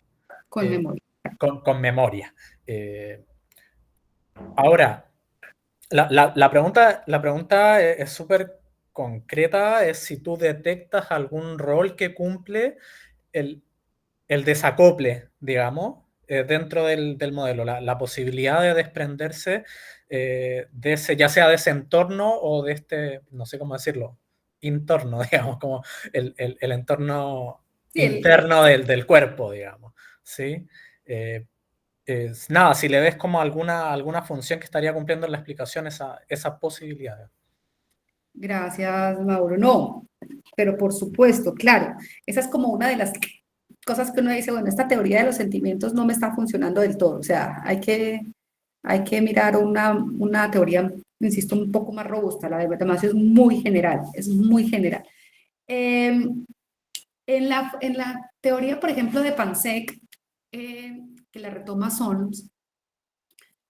Con memoria. Con memoria. Ahora, la pregunta es súper concreta, es si tú detectas algún rol que cumple el desacople, digamos, dentro del modelo, la posibilidad de desprenderse de ese, ya sea de ese entorno o de este, no sé cómo decirlo, entorno, digamos, como el entorno Sí, interno del cuerpo, digamos, ¿sí? Nada, si le ves como alguna función que estaría cumpliendo en la explicación esa posibilidad. Gracias, Mauro. No, pero por supuesto, claro, esa es como una de las cosas que uno dice, bueno, esta teoría de los sentimientos no me está funcionando del todo. O sea, hay que mirar una teoría, insisto, un poco más robusta. La de Bergamasio es muy general, es muy general. En la teoría, por ejemplo, de Pansek, que la retoma Solms,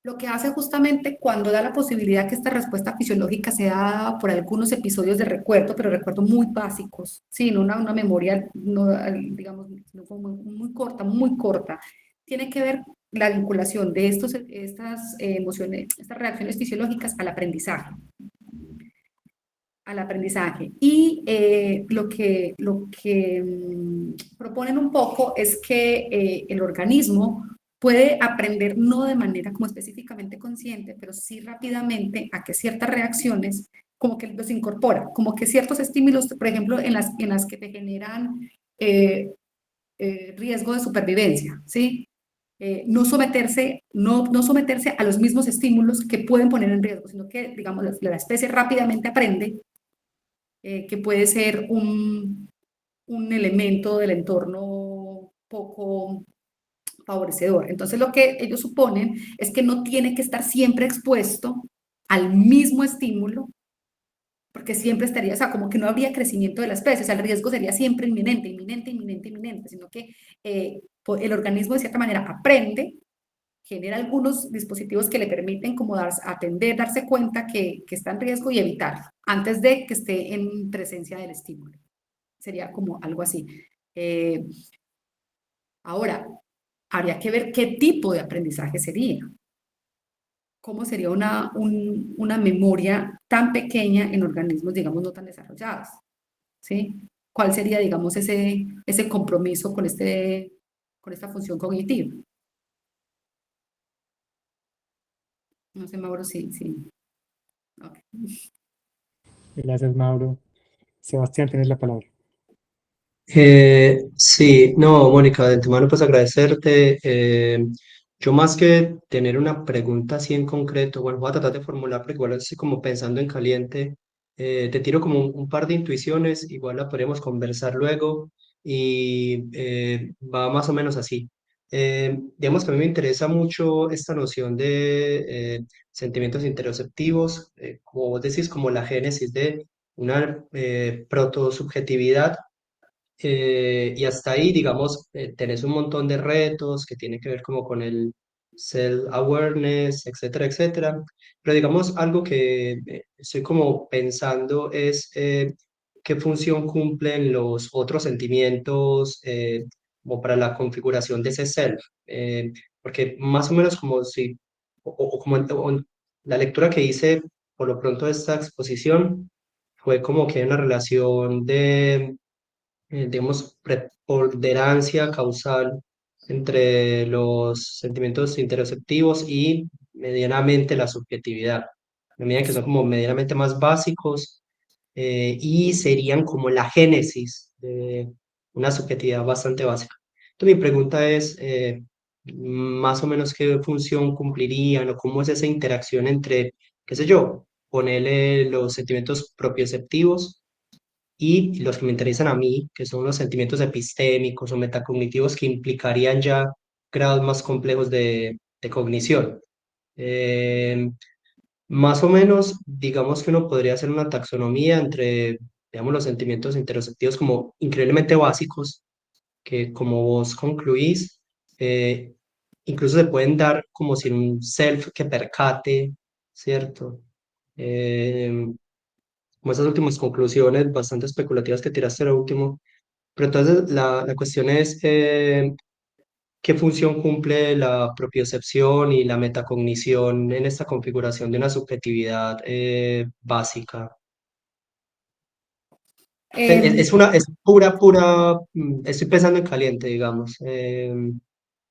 lo que hace justamente cuando da la posibilidad que esta respuesta fisiológica sea dada por algunos episodios de recuerdo, pero recuerdo muy básicos, ¿sí? No una memoria, no, digamos, muy corta, tiene que ver la vinculación de estas emociones, estas reacciones fisiológicas al aprendizaje. Y lo que proponen un poco es que el organismo puede aprender no de manera como específicamente consciente, pero sí rápidamente a que ciertas reacciones como que los incorpora, como que ciertos estímulos, por ejemplo, en las que te generan riesgo de supervivencia, ¿sí? No someterse a los mismos estímulos que pueden poner en riesgo, sino que, digamos, la especie rápidamente aprende que puede ser un elemento del entorno poco favorecedor. Entonces, lo que ellos suponen es que no tiene que estar siempre expuesto al mismo estímulo, porque siempre estaría, o sea, como que no habría crecimiento de la especie, o sea, el riesgo sería siempre inminente, sino que el organismo de cierta manera aprende genera algunos dispositivos que le permiten como atender, darse cuenta que está en riesgo y evitar antes de que esté en presencia del estímulo. Sería como algo así. Ahora, habría que ver qué tipo de aprendizaje sería. ¿Cómo sería una memoria tan pequeña en organismos, digamos, no tan desarrollados? ¿Sí? ¿Cuál sería, digamos, ese compromiso con esta función cognitiva? No sé, Mauro, sí. Okay. Gracias, Mauro. Sebastián, tienes la palabra. Sí, no, Mónica, de antemano pues agradecerte. Yo más que tener una pregunta así en concreto, bueno, voy a tratar de formular porque igual estoy como pensando en caliente. Te tiro como un par de intuiciones, igual la podríamos conversar luego y va más o menos así. Digamos que a mí me interesa mucho esta noción de sentimientos interoceptivos, como vos decís, como la génesis de una protosubjetividad y hasta ahí, digamos, tenés un montón de retos que tienen que ver como con el self-awareness, etcétera, etcétera. Pero digamos, algo que estoy como pensando es qué función cumplen los otros sentimientos como para la configuración de ese self. Porque más o menos como si, o como la lectura que hice por lo pronto de esta exposición fue como que hay una relación de digamos, preponderancia causal entre los sentimientos interoceptivos y medianamente la subjetividad. A medida que son como medianamente más básicos y serían como la génesis de una subjetividad bastante básica. Entonces mi pregunta es, más o menos qué función cumplirían o cómo es esa interacción entre, qué sé yo, ponerle los sentimientos propioceptivos y los que me interesan a mí, que son los sentimientos epistémicos o metacognitivos que implicarían ya grados más complejos de cognición. Eh, Más o menos, digamos que uno podría hacer una taxonomía entre, digamos, los sentimientos interoceptivos como increíblemente básicos, que como vos concluís, eh, incluso se pueden dar como sin un self que percate, ¿cierto? Eh, Como esas últimas conclusiones bastante especulativas que tiraste lo último. Pero entonces la cuestión es qué función cumple la propiocepción y la metacognición en esta configuración de una subjetividad básica. Es pura, estoy pensando en caliente, digamos,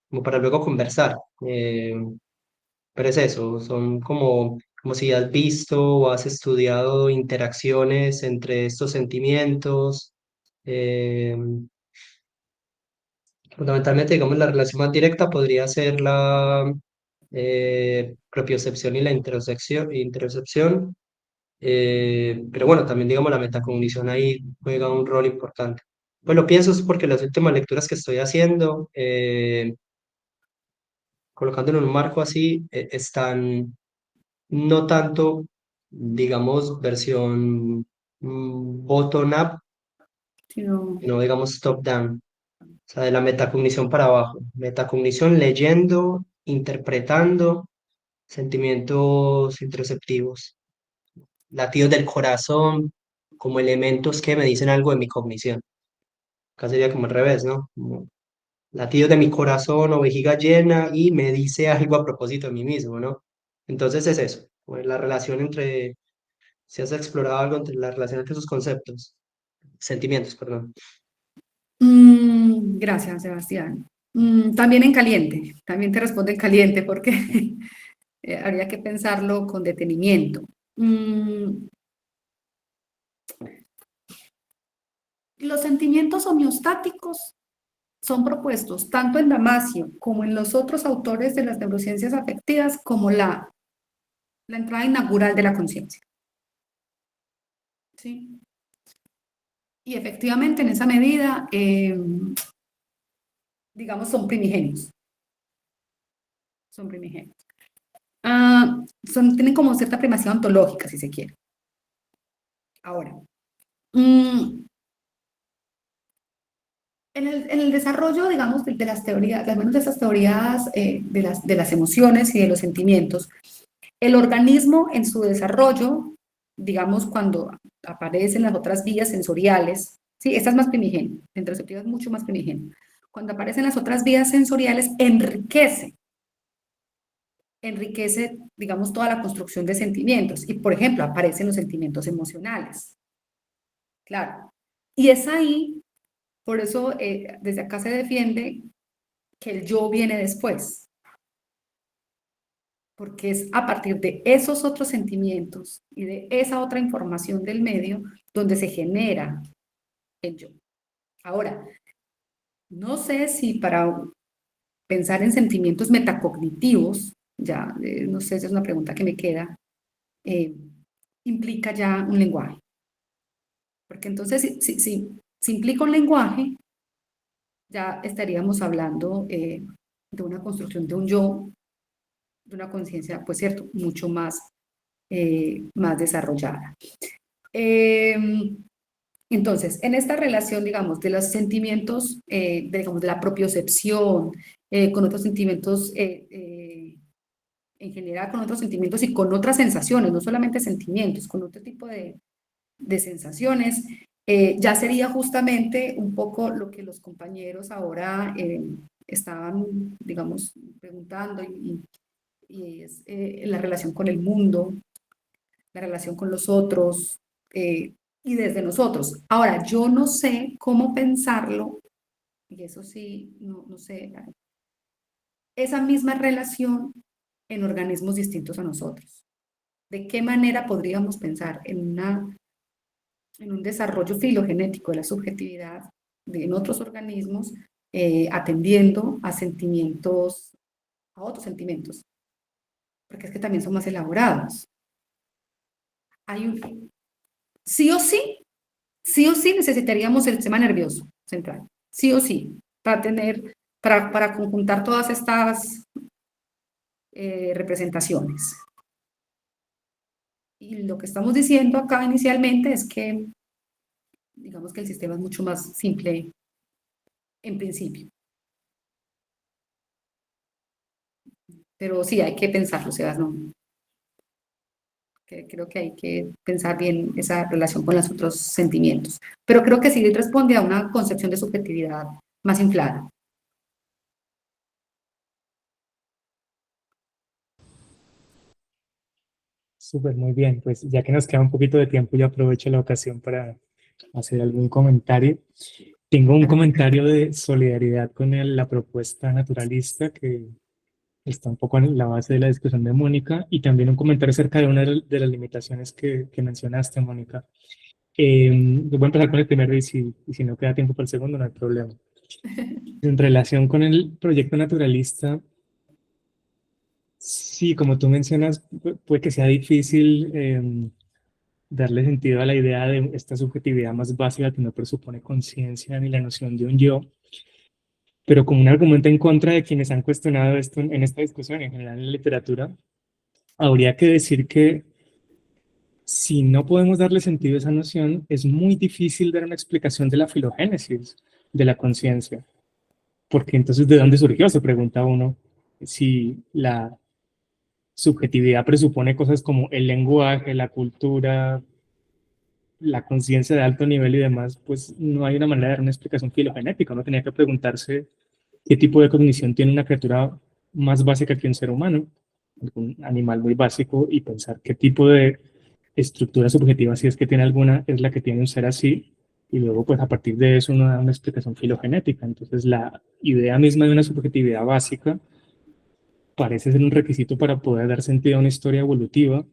como para luego conversar. Pero es eso, son como si has visto o has estudiado interacciones entre estos sentimientos. eh, Fundamentalmente, digamos, la relación más directa podría ser la propiocepción y la interocepción, pero bueno, también, digamos, la metacognición ahí juega un rol importante. Pues lo pienso es porque las últimas lecturas que estoy haciendo, colocándolo en un marco así, están no tanto, digamos, versión bottom-up, Sino, sino, digamos, top-down. O sea, de la metacognición para abajo. Metacognición leyendo, interpretando sentimientos interoceptivos, latidos del corazón, como elementos que me dicen algo de mi cognición. Acá sería como al revés, ¿no? Como latidos de mi corazón o vejiga llena y me dice algo a propósito de mí mismo, ¿no? Entonces es eso, pues la relación entre, si has explorado algo entre la relación entre esos conceptos, sentimientos, perdón. gracias, Sebastián. También en caliente, también te respondo en caliente porque habría que pensarlo con detenimiento. Los sentimientos homeostáticos son propuestos tanto en Damasio como en los otros autores de las neurociencias afectivas como la entrada inaugural de la conciencia. ¿Sí? Y efectivamente, en esa medida, digamos, son primigenios. Son primigenios. Tienen como cierta primacía ontológica, si se quiere. Ahora, En el desarrollo, digamos, de las teorías, al menos de esas teorías de las emociones y de los sentimientos, el organismo en su desarrollo, digamos, cuando aparecen las otras vías sensoriales, ¿sí? Esta es más primigenio, la interoceptiva es mucho más primigenio. Cuando aparecen las otras vías sensoriales, enriquece, digamos, toda la construcción de sentimientos. Y, por ejemplo, aparecen los sentimientos emocionales. Claro. Y es ahí, por eso desde acá se defiende que el yo viene después. Porque es a partir de esos otros sentimientos y de esa otra información del medio donde se genera el yo. Ahora, no sé si para pensar en sentimientos metacognitivos, ya no sé si es una pregunta que me queda, implica ya un lenguaje. Porque entonces, si implica un lenguaje, ya estaríamos hablando de una construcción de un yo, de una conciencia, pues cierto, mucho más, más desarrollada. Entonces, en esta relación, digamos, de los sentimientos, digamos, de la propiocepción, con otros sentimientos, en general con otros sentimientos y con otras sensaciones, no solamente sentimientos, con otro tipo de sensaciones, ya sería justamente un poco lo que los compañeros ahora estaban, digamos, preguntando y es la relación con el mundo, la relación con los otros y desde nosotros. Ahora, yo no sé cómo pensarlo, y eso sí, no sé, esa misma relación en organismos distintos a nosotros. ¿De qué manera podríamos pensar en un desarrollo filogenético de la subjetividad en otros organismos, atendiendo a sentimientos, a otros sentimientos? Porque es que también son más elaborados. Sí o sí necesitaríamos el sistema nervioso central, sí o sí, para conjuntar todas estas representaciones. Y lo que estamos diciendo acá inicialmente es que, digamos que el sistema es mucho más simple en principio. Pero sí, hay que pensarlo, Sebas, ¿no? Creo que hay que pensar bien esa relación con los otros sentimientos. Pero creo que sí responde a una concepción de subjetividad más inflada. Súper, muy bien. Pues ya que nos queda un poquito de tiempo, yo aprovecho la ocasión para hacer algún comentario. Tengo un comentario de solidaridad con la propuesta naturalista que está un poco en la base de la discusión de Mónica y también un comentario acerca de una de las limitaciones que mencionaste, Mónica. Voy a empezar con el primero y si no queda tiempo para el segundo, no hay problema. En relación con el proyecto naturalista, sí, como tú mencionas, puede que sea difícil darle sentido a la idea de esta subjetividad más básica que no presupone conciencia ni la noción de un yo, pero como un argumento en contra de quienes han cuestionado esto en esta discusión, en general en la literatura, habría que decir que si no podemos darle sentido a esa noción, es muy difícil dar una explicación de la filogénesis de la conciencia. Porque entonces, ¿de dónde surgió? Se pregunta uno. Si la subjetividad presupone cosas como el lenguaje, la cultura, la conciencia de alto nivel y demás, pues no hay una manera de dar una explicación filogenética. Uno tenía que preguntarse qué tipo de cognición tiene una criatura más básica que un ser humano, un animal muy básico, y pensar qué tipo de estructura subjetiva, si es que tiene alguna, es la que tiene un ser así, y luego pues a partir de eso uno da una explicación filogenética. Entonces la idea misma de una subjetividad básica parece ser un requisito para poder dar sentido a una historia evolutiva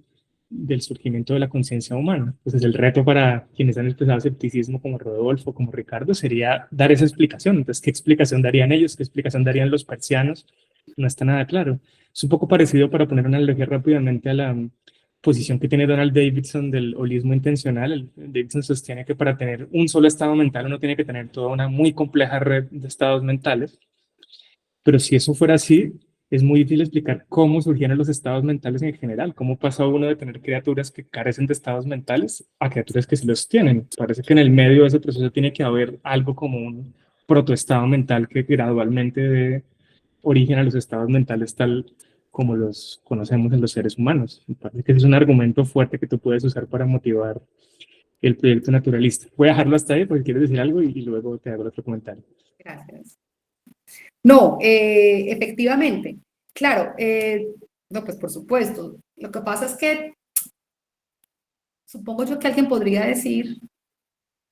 del surgimiento de la conciencia humana. Entonces el reto para quienes han expresado escepticismo como Rodolfo, como Ricardo, sería dar esa explicación. Entonces, ¿qué explicación darían ellos? ¿Qué explicación darían los persianos? No está nada claro. Es un poco parecido, para poner una analogía rápidamente, a la posición que tiene Donald Davidson del holismo intencional. Davidson sostiene que para tener un solo estado mental uno tiene que tener toda una muy compleja red de estados mentales, pero si eso fuera así, es muy difícil explicar cómo surgieron los estados mentales en general, cómo pasa uno de tener criaturas que carecen de estados mentales a criaturas que sí los tienen. Parece que en el medio de ese proceso tiene que haber algo como protoestado mental que gradualmente dé origen a los estados mentales tal como los conocemos en los seres humanos. Me parece que ese es un argumento fuerte que tú puedes usar para motivar el proyecto naturalista. Voy a dejarlo hasta ahí porque quieres decir algo y luego te hago otro comentario. Gracias. No, efectivamente, claro, no, pues por supuesto. Lo que pasa es que supongo yo que alguien podría decir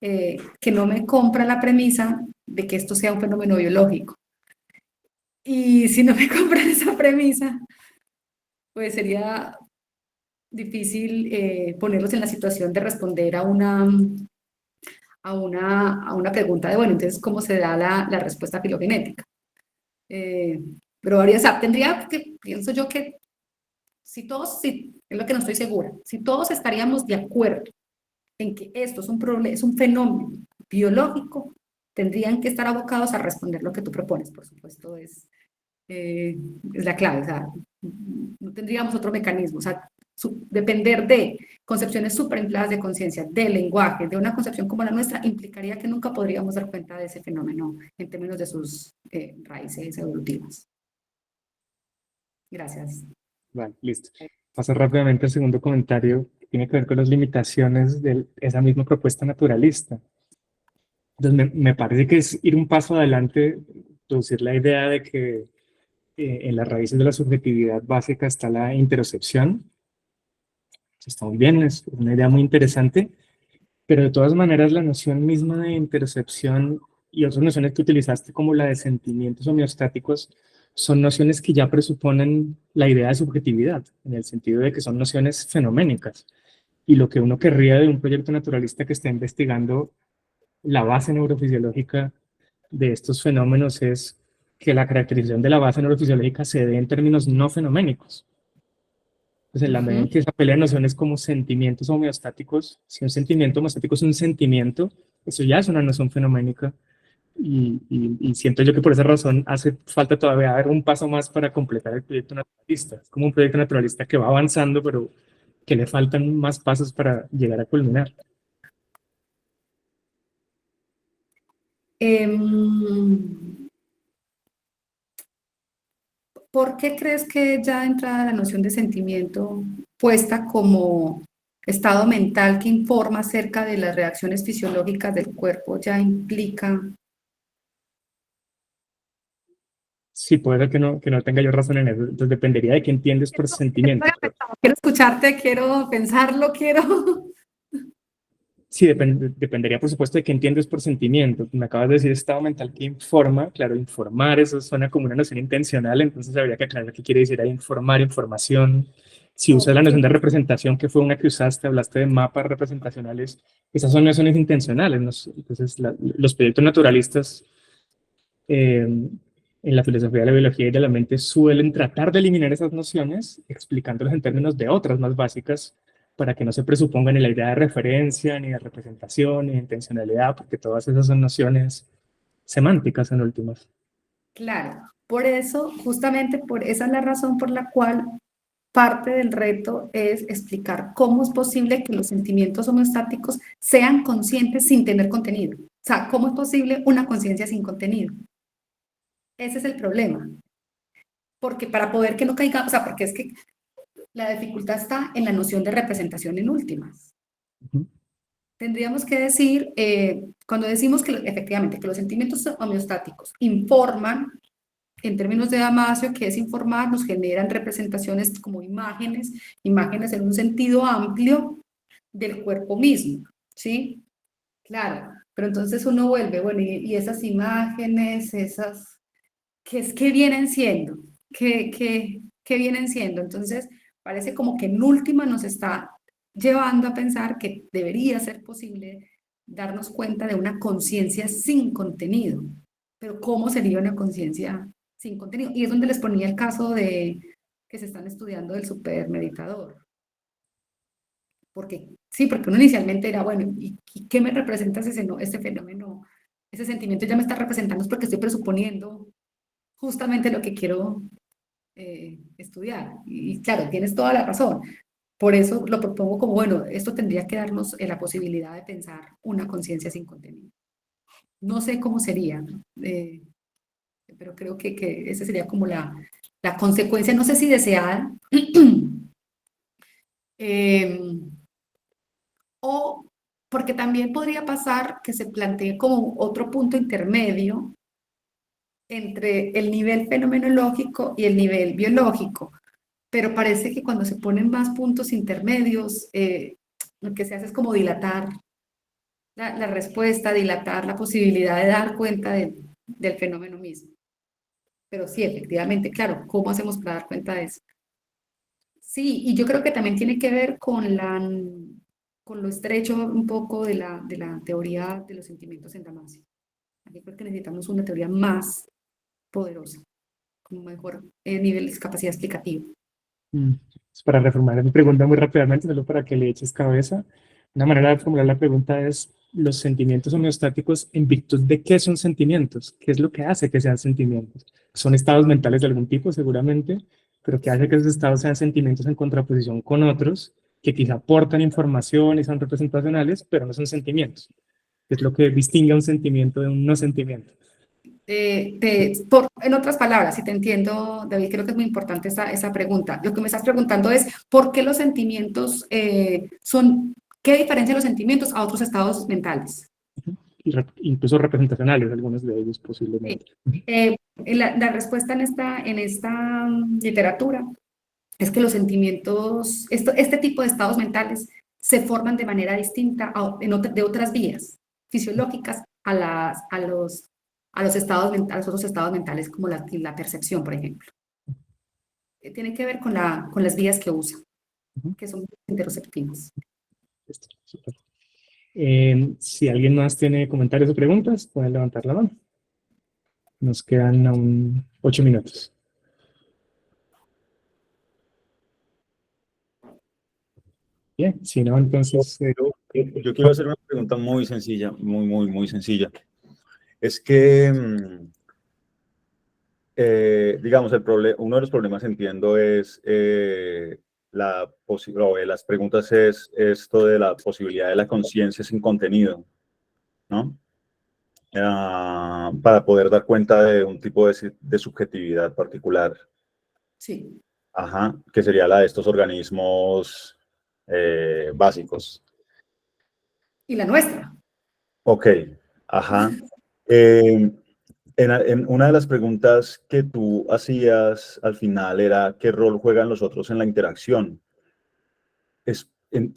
que no me compra la premisa de que esto sea un fenómeno biológico. Y si no me compran esa premisa, pues sería difícil ponerlos en la situación de responder a una pregunta de, bueno, entonces, ¿cómo se da la respuesta filogenética? Pero o sea, tendría que, pienso yo que si todos, es lo que no estoy segura, si todos estaríamos de acuerdo en que esto es un problema, es un fenómeno biológico, tendrían que estar abocados a responder lo que tú propones, por supuesto, es la clave, o sea, no tendríamos otro mecanismo, o sea, depender de concepciones superinfladas de conciencia, de lenguaje, de una concepción como la nuestra, implicaría que nunca podríamos dar cuenta de ese fenómeno en términos de sus raíces evolutivas. Gracias. Vale, listo. Paso rápidamente al segundo comentario, que tiene que ver con las limitaciones de esa misma propuesta naturalista. Entonces, me parece que es ir un paso adelante, producir la idea de que en las raíces de la subjetividad básica está la interocepción. Está muy bien, es una idea muy interesante, pero de todas maneras la noción misma de interocepción y otras nociones que utilizaste como la de sentimientos homeostáticos son nociones que ya presuponen la idea de subjetividad, en el sentido de que son nociones fenoménicas. Y lo que uno querría de un proyecto naturalista que esté investigando la base neurofisiológica de estos fenómenos es que la caracterización de la base neurofisiológica se dé en términos no fenoménicos. Pues en la medida en que esa pelea de nociones como sentimientos homeostáticos, si un sentimiento homeostático es un sentimiento, eso ya es una noción fenoménica y siento yo que por esa razón hace falta todavía dar un paso más para completar el proyecto naturalista. Es como un proyecto naturalista que va avanzando, pero que le faltan más pasos para llegar a culminar. ¿Por qué crees que ya de entrada la noción de sentimiento puesta como estado mental que informa acerca de las reacciones fisiológicas del cuerpo ya implica? Sí, puede ser que no tenga yo razón en eso. Entonces dependería de qué entiendes por sentimiento. Quiero escucharte, quiero pensarlo, quiero... Sí, dependería, por supuesto, de qué entiendes por sentimiento. Me acabas de decir estado mental que informa. Claro, informar, eso suena como una noción intencional, entonces habría que aclarar qué quiere decir ahí informar, información. Si usas la noción de representación, que fue una que usaste, hablaste de mapas representacionales, esas son nociones intencionales, ¿no? Entonces, los proyectos naturalistas en la filosofía de la biología y de la mente suelen tratar de eliminar esas nociones, explicándolas en términos de otras más básicas, para que no se presupongan ni la idea de referencia, ni de representación, ni de intencionalidad, porque todas esas son nociones semánticas en últimas. Claro, por eso, justamente por esa es la razón por la cual parte del reto es explicar cómo es posible que los sentimientos homeostáticos sean conscientes sin tener contenido. O sea, ¿cómo es posible una conciencia sin contenido? Ese es el problema. Porque para poder que no caiga, o sea, porque es que la dificultad está en la noción de representación en últimas. Tendríamos que decir, cuando decimos que efectivamente que los sentimientos homeostáticos informan, en términos de Damasio, que es informar, nos generan representaciones como imágenes en un sentido amplio del cuerpo mismo, ¿sí? Claro, pero entonces uno vuelve, bueno, y esas imágenes, ¿qué vienen siendo? ¿Qué vienen siendo? Entonces, parece como que en última nos está llevando a pensar que debería ser posible darnos cuenta de una conciencia sin contenido. Pero ¿cómo sería una conciencia sin contenido? Y es donde les ponía el caso de que se están estudiando del supermeditador. Porque uno inicialmente era, bueno, ¿y qué me representa este fenómeno? Ese sentimiento ya me está representando es porque estoy presuponiendo justamente lo que quiero estudiar. Y claro, tienes toda la razón. Por eso lo propongo como, bueno, esto tendría que darnos la posibilidad de pensar una conciencia sin contenido. no sé cómo sería, pero creo que esa sería como la consecuencia, no sé si deseada, o porque también podría pasar que se plantee como otro punto intermedio entre el nivel fenomenológico y el nivel biológico, pero parece que cuando se ponen más puntos intermedios, lo que se hace es como dilatar la respuesta, dilatar la posibilidad de dar cuenta del fenómeno mismo. Pero sí, efectivamente, claro, ¿cómo hacemos para dar cuenta de eso? Sí, y yo creo que también tiene que ver con lo estrecho un poco de la teoría de los sentimientos en Damasio. Yo creo que necesitamos una teoría más poderosa, con mejor nivel de capacidad explicativa. Para reformar mi pregunta muy rápidamente, solo para que le eches cabeza, una manera de formular la pregunta es, ¿los sentimientos homeostáticos en virtud de qué son sentimientos? ¿Qué es lo que hace que sean sentimientos? Son estados mentales de algún tipo, seguramente, pero ¿qué hace que esos estados sean sentimientos en contraposición con otros que quizá aportan información y son representacionales, pero no son sentimientos? ¿Qué es lo que distingue a un sentimiento de un no sentimiento? En otras palabras, si te entiendo, David, creo que es muy importante esa pregunta. Lo que me estás preguntando es, ¿por qué los sentimientos qué diferencia los sentimientos a otros estados mentales? Y incluso representacionales, algunos de ellos Sí. posiblemente. La respuesta en esta literatura es que los sentimientos, este tipo de estados mentales se forman de manera distinta de otras vías fisiológicas a los otros estados mentales, como la percepción, por ejemplo. Tiene que ver con las vías que usa, que son interoceptivas. Listo, súper. Si alguien más tiene comentarios o preguntas, pueden levantar la mano. Nos quedan aún 8 minutos. Bien, si no, entonces... Yo quiero hacer una pregunta muy sencilla, muy sencilla. Es que, digamos, uno de los problemas, entiendo, es las preguntas es esto de la posibilidad de la conciencia sin contenido, ¿no? Para poder dar cuenta de un tipo de subjetividad particular. Sí. Ajá, que sería la de estos organismos básicos. Y la nuestra. Ok, ajá. En una de las preguntas que tú hacías al final era ¿qué rol juegan los otros en la interacción?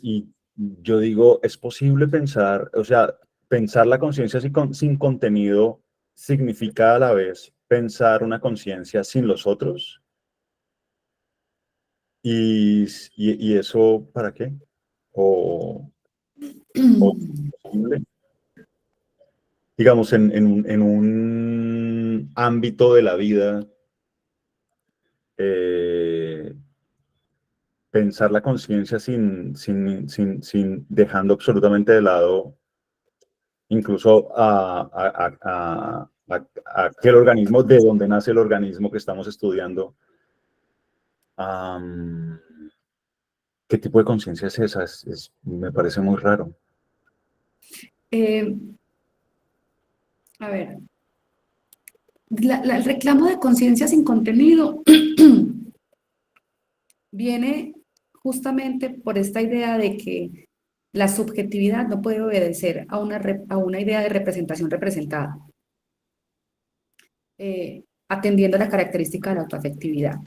Y yo digo, ¿es posible pensar, o sea, pensar la conciencia sin contenido significa a la vez pensar una conciencia sin los otros? ¿Y eso para qué? ¿O posible? Digamos, en un ámbito de la vida, pensar la conciencia sin dejando absolutamente de lado incluso a aquel organismo de donde nace el organismo que estamos estudiando. ¿Qué tipo de conciencia es esa? Me parece muy raro. A ver, el reclamo de conciencia sin contenido viene justamente por esta idea de que la subjetividad no puede obedecer a una idea de representación representada, atendiendo a la característica de la autoafectividad.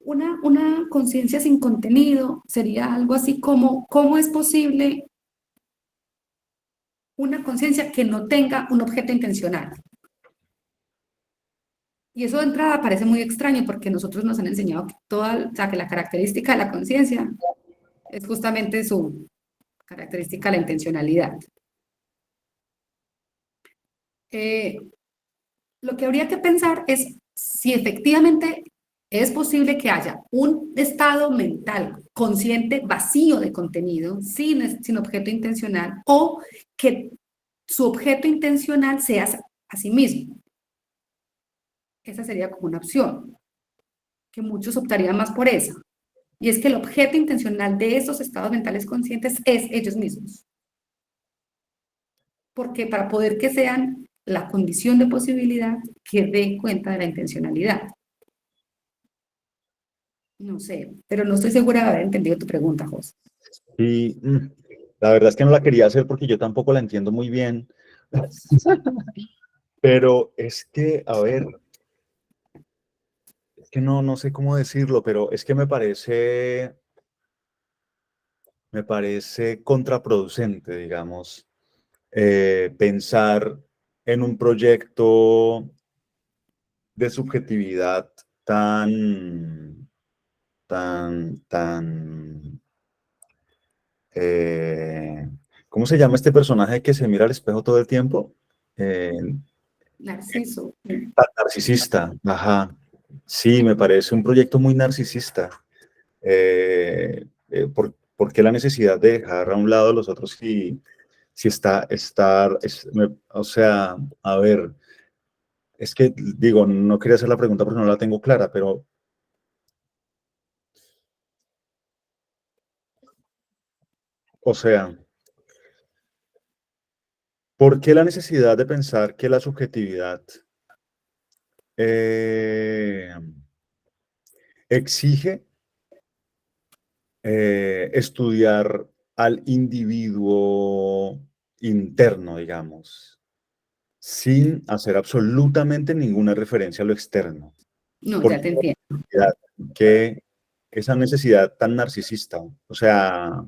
Una conciencia sin contenido sería algo así como, ¿cómo es posible una conciencia que no tenga un objeto intencional? Y eso de entrada parece muy extraño porque nosotros nos han enseñado que la característica de la conciencia es justamente su característica, la intencionalidad. Lo que habría que pensar es si efectivamente es posible que haya un estado mental consciente vacío de contenido, sin objeto intencional, o que su objeto intencional sea a sí mismo. Esa sería como una opción, que muchos optarían más por esa. Y es que el objeto intencional de esos estados mentales conscientes es ellos mismos. porque para poder que sean la condición de posibilidad que dé cuenta de la intencionalidad. No sé, pero no estoy segura de haber entendido tu pregunta, José. Y la verdad es que no la quería hacer porque yo tampoco la entiendo muy bien. Pero es que, a ver, es que no sé cómo decirlo, pero es que me parece contraproducente, digamos, pensar en un proyecto de subjetividad tan, eh, ¿cómo se llama este personaje que se mira al espejo todo el tiempo? Narciso. Tan narcisista, ajá. Sí, me parece un proyecto muy narcisista. ¿Por qué la necesidad de dejar a un lado a los otros si o sea, a ver, es que digo, no quería hacer la pregunta porque no la tengo clara, pero, o sea, ¿por qué la necesidad de pensar que la subjetividad eh, exige estudiar al individuo interno, digamos, sin hacer absolutamente ninguna referencia a lo externo? No, ¿Por ya te entiendo. qué esa necesidad tan narcisista? O sea,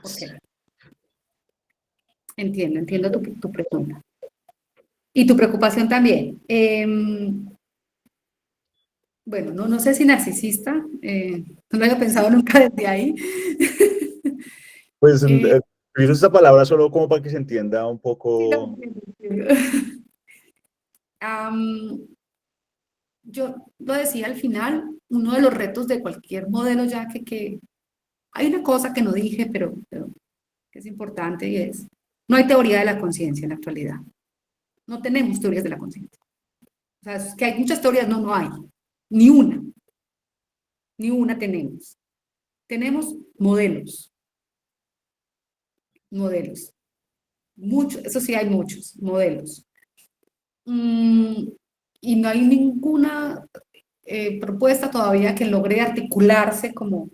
Ok, entiendo tu pregunta. Y tu preocupación también. Bueno, no sé si narcisista, no lo había pensado nunca desde ahí. pues Eh, utilizo esta palabra solo como para que se entienda un sí, no, poco. entiendo. Yo lo decía al final, uno de los retos de cualquier modelo, ya que hay una cosa que no dije, pero que es importante y es, no hay teoría de la conciencia en la actualidad. No tenemos teorías de la conciencia. O sea, es que hay muchas teorías, no hay. Ni una tenemos. Tenemos modelos. Muchos, eso sí hay muchos modelos. Y no hay ninguna propuesta todavía que logre articularse como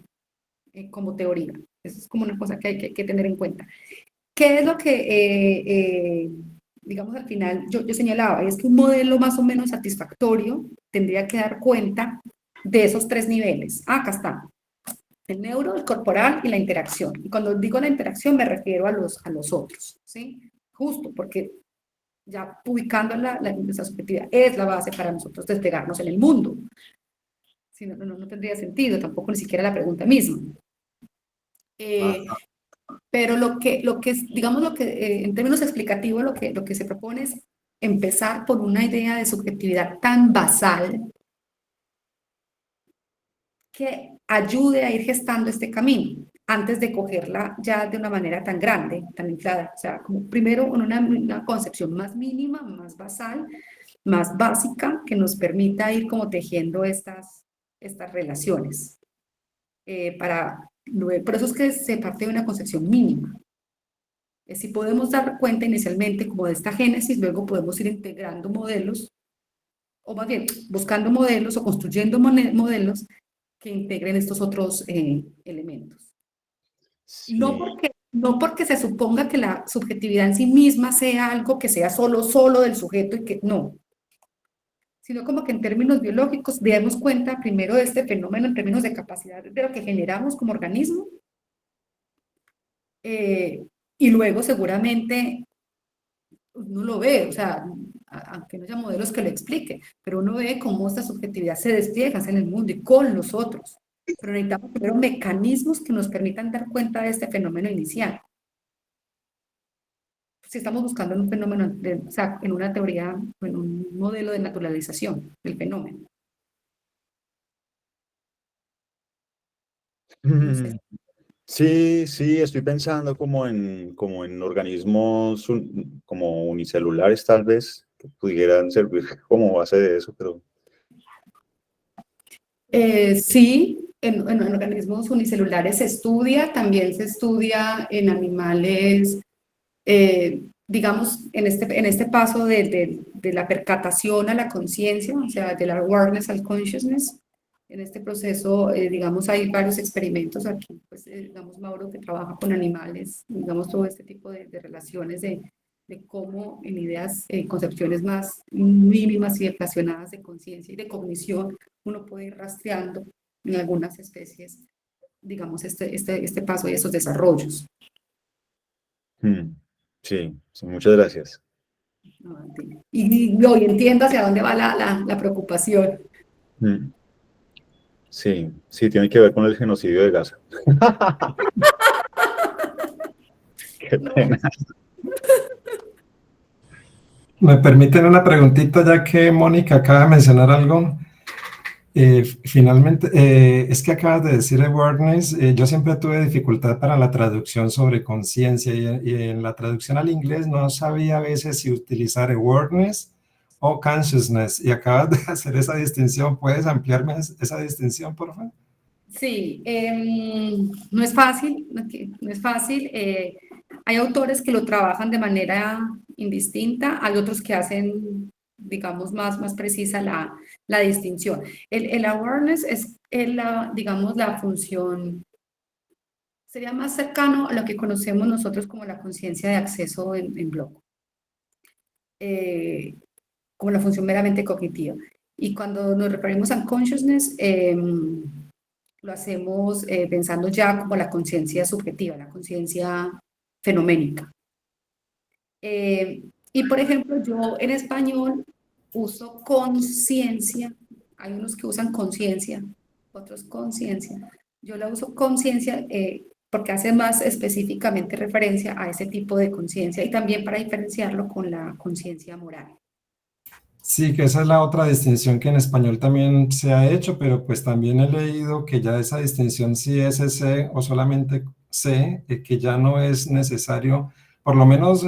teoría. Eso es como una cosa que hay que tener en cuenta. ¿Qué es lo que, digamos, al final yo señalaba? Es que un modelo más o menos satisfactorio tendría que dar cuenta de esos tres niveles. Acá está. El neuro, el corporal y la interacción. Y cuando digo la interacción me refiero a los otros, ¿sí? Justo porque ya ubicando esa subjetividad es la base para nosotros desplegarnos en el mundo. Si no tendría sentido, tampoco ni siquiera la pregunta misma. Pero digamos, en términos explicativos, lo que se propone es empezar por una idea de subjetividad tan basal que ayude a ir gestando este camino antes de cogerla ya de una manera tan grande, tan inflada. O sea, como primero una concepción más mínima, más basal, más básica, que nos permita ir como tejiendo estas relaciones. Por eso es que se parte de una concepción mínima. Si podemos dar cuenta inicialmente como de esta génesis, luego podemos ir integrando modelos, o más bien buscando modelos o construyendo modelos que integren estos otros elementos. Sí. No porque se suponga que la subjetividad en sí misma sea algo que sea solo del sujeto y que no, sino como que en términos biológicos demos cuenta primero de este fenómeno en términos de capacidad de lo que generamos como organismo, y luego seguramente uno lo ve, o sea, aunque no haya modelos que lo explique, pero uno ve cómo esta subjetividad se despliega en el mundo y con los otros. Pero necesitamos primero mecanismos que nos permitan dar cuenta de este fenómeno inicial. Si estamos buscando en un fenómeno, o sea, en una teoría, en un modelo de naturalización del fenómeno. No sé. Sí, estoy pensando como en organismos como unicelulares tal vez, que pudieran servir como base de eso, pero Sí, en organismos unicelulares se estudia, también se estudia en animales, digamos, en este paso de la percatación a la conciencia, o sea, del awareness al consciousness. En este proceso, digamos, hay varios experimentos aquí, pues, digamos, Mauro, que trabaja con animales, digamos, todo este tipo de relaciones de cómo en ideas, concepciones más mínimas y relacionadas de conciencia y de cognición, uno puede ir rastreando en algunas especies, digamos, este paso y esos desarrollos. Sí, sí, muchas gracias. Y hoy entiendo hacia dónde va la preocupación. Mm. Sí, sí, tiene que ver con el genocidio de Gaza. Qué No. pena. ¿Me permiten una preguntita ya que Mónica acaba de mencionar algo? Finalmente, es que acabas de decir awareness, yo siempre tuve dificultad para la traducción sobre conciencia y en la traducción al inglés no sabía a veces si utilizar awareness o consciousness y acabas de hacer esa distinción. ¿Puedes ampliarme esa distinción, por favor? Sí, no es fácil, no es fácil. Hay autores que lo trabajan de manera indistinta, hay otros que hacen, digamos, más precisa la distinción. El awareness es, digamos, la función, sería más cercano a lo que conocemos nosotros como la conciencia de acceso en bloque, como la función meramente cognitiva. Y cuando nos referimos a consciousness, lo hacemos pensando ya como la conciencia subjetiva, la conciencia fenoménica. Y por ejemplo, yo en español uso conciencia, hay unos que usan conciencia, otros conciencia. Yo la uso conciencia porque hace más específicamente referencia a ese tipo de conciencia y también para diferenciarlo con la conciencia moral. Sí, que esa es la otra distinción que en español también se ha hecho, pero pues también he leído que ya esa distinción si es C o solamente C, que ya no es necesario, por lo menos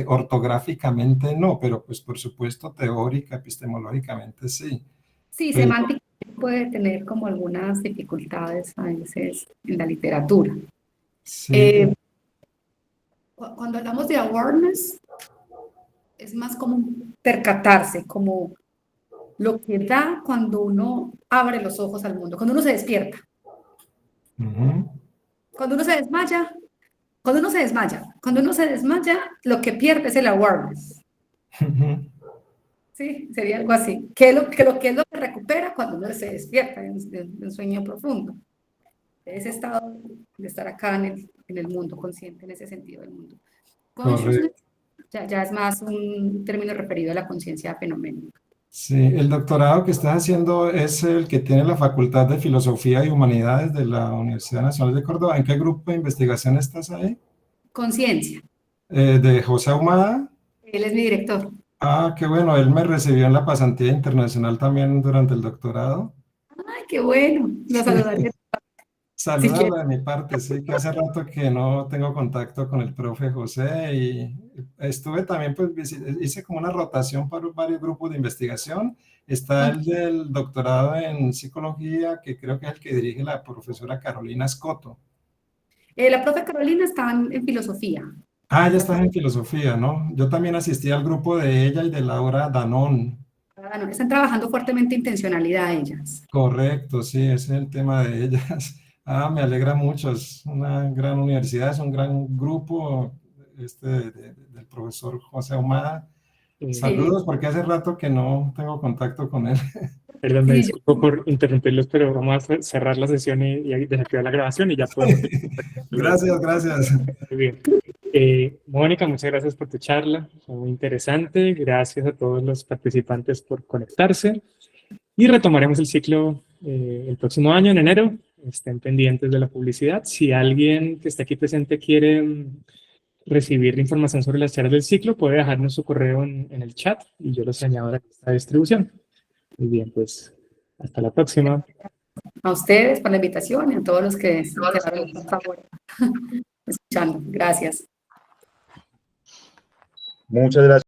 ortográficamente no, pero pues por supuesto teórica, epistemológicamente sí. Sí, Pero, semántica puede tener como algunas dificultades a veces en la literatura. sí, Cuando hablamos de awareness, es más como percatarse, como lo que da cuando uno abre los ojos al mundo, cuando uno se despierta, ujú, cuando uno se desmaya, cuando uno se desmaya, lo que pierde es el awareness. ujú. Sí, sería algo así. ¿Qué es lo que recupera cuando uno se despierta de un sueño profundo? Ese estado de estar acá en el mundo, consciente en ese sentido del mundo. Consciousness Correcto. ya es más un término referido a la conciencia fenoménica. Sí, el doctorado que estás haciendo es el que tiene la Facultad de Filosofía y Humanidades de la Universidad Nacional de Córdoba. ¿En qué grupo de investigación estás ahí? Conciencia. ¿De José Ahumada? Él es mi director. Ah, qué bueno, él me recibió en la pasantía internacional también durante el doctorado. Ay, qué bueno. Lo saludaré si quiere. Salúdalo de mi parte, sí, que hace rato que no tengo contacto con el profe José y estuve también, pues hice como una rotación por varios grupos de investigación. Está el del doctorado en psicología, que creo que es el que dirige la profesora Carolina Escoto. La profe Carolina está en filosofía. Ah, ya estás en filosofía, ¿no? Yo también asistí al grupo de ella y de Laura Danón. Ah, no, están trabajando fuertemente intencionalidad ellas. Correcto, sí, ese es el tema de ellas. Ah, me alegra mucho, es una gran universidad, es un gran grupo del profesor José Ahumada. Sí. Saludos, porque hace rato que no tengo contacto con él. Perdón, me Sí, disculpo por interrumpirlos, pero vamos a cerrar la sesión y desactivar la grabación y ya podemos. Gracias, gracias. Muy bien. Mónica, muchas gracias por tu charla, fue muy interesante. Gracias a todos los participantes por conectarse. Y retomaremos el ciclo el próximo año, en enero. Estén pendientes de la publicidad. Si alguien que está aquí presente quiere recibir información sobre las charlas del ciclo, puede dejarnos su correo en el chat y yo los añado a esta distribución. Muy bien, pues hasta la próxima. a ustedes por la invitación y a todos los que quedaron por favor escuchando. Gracias. Muchas gracias.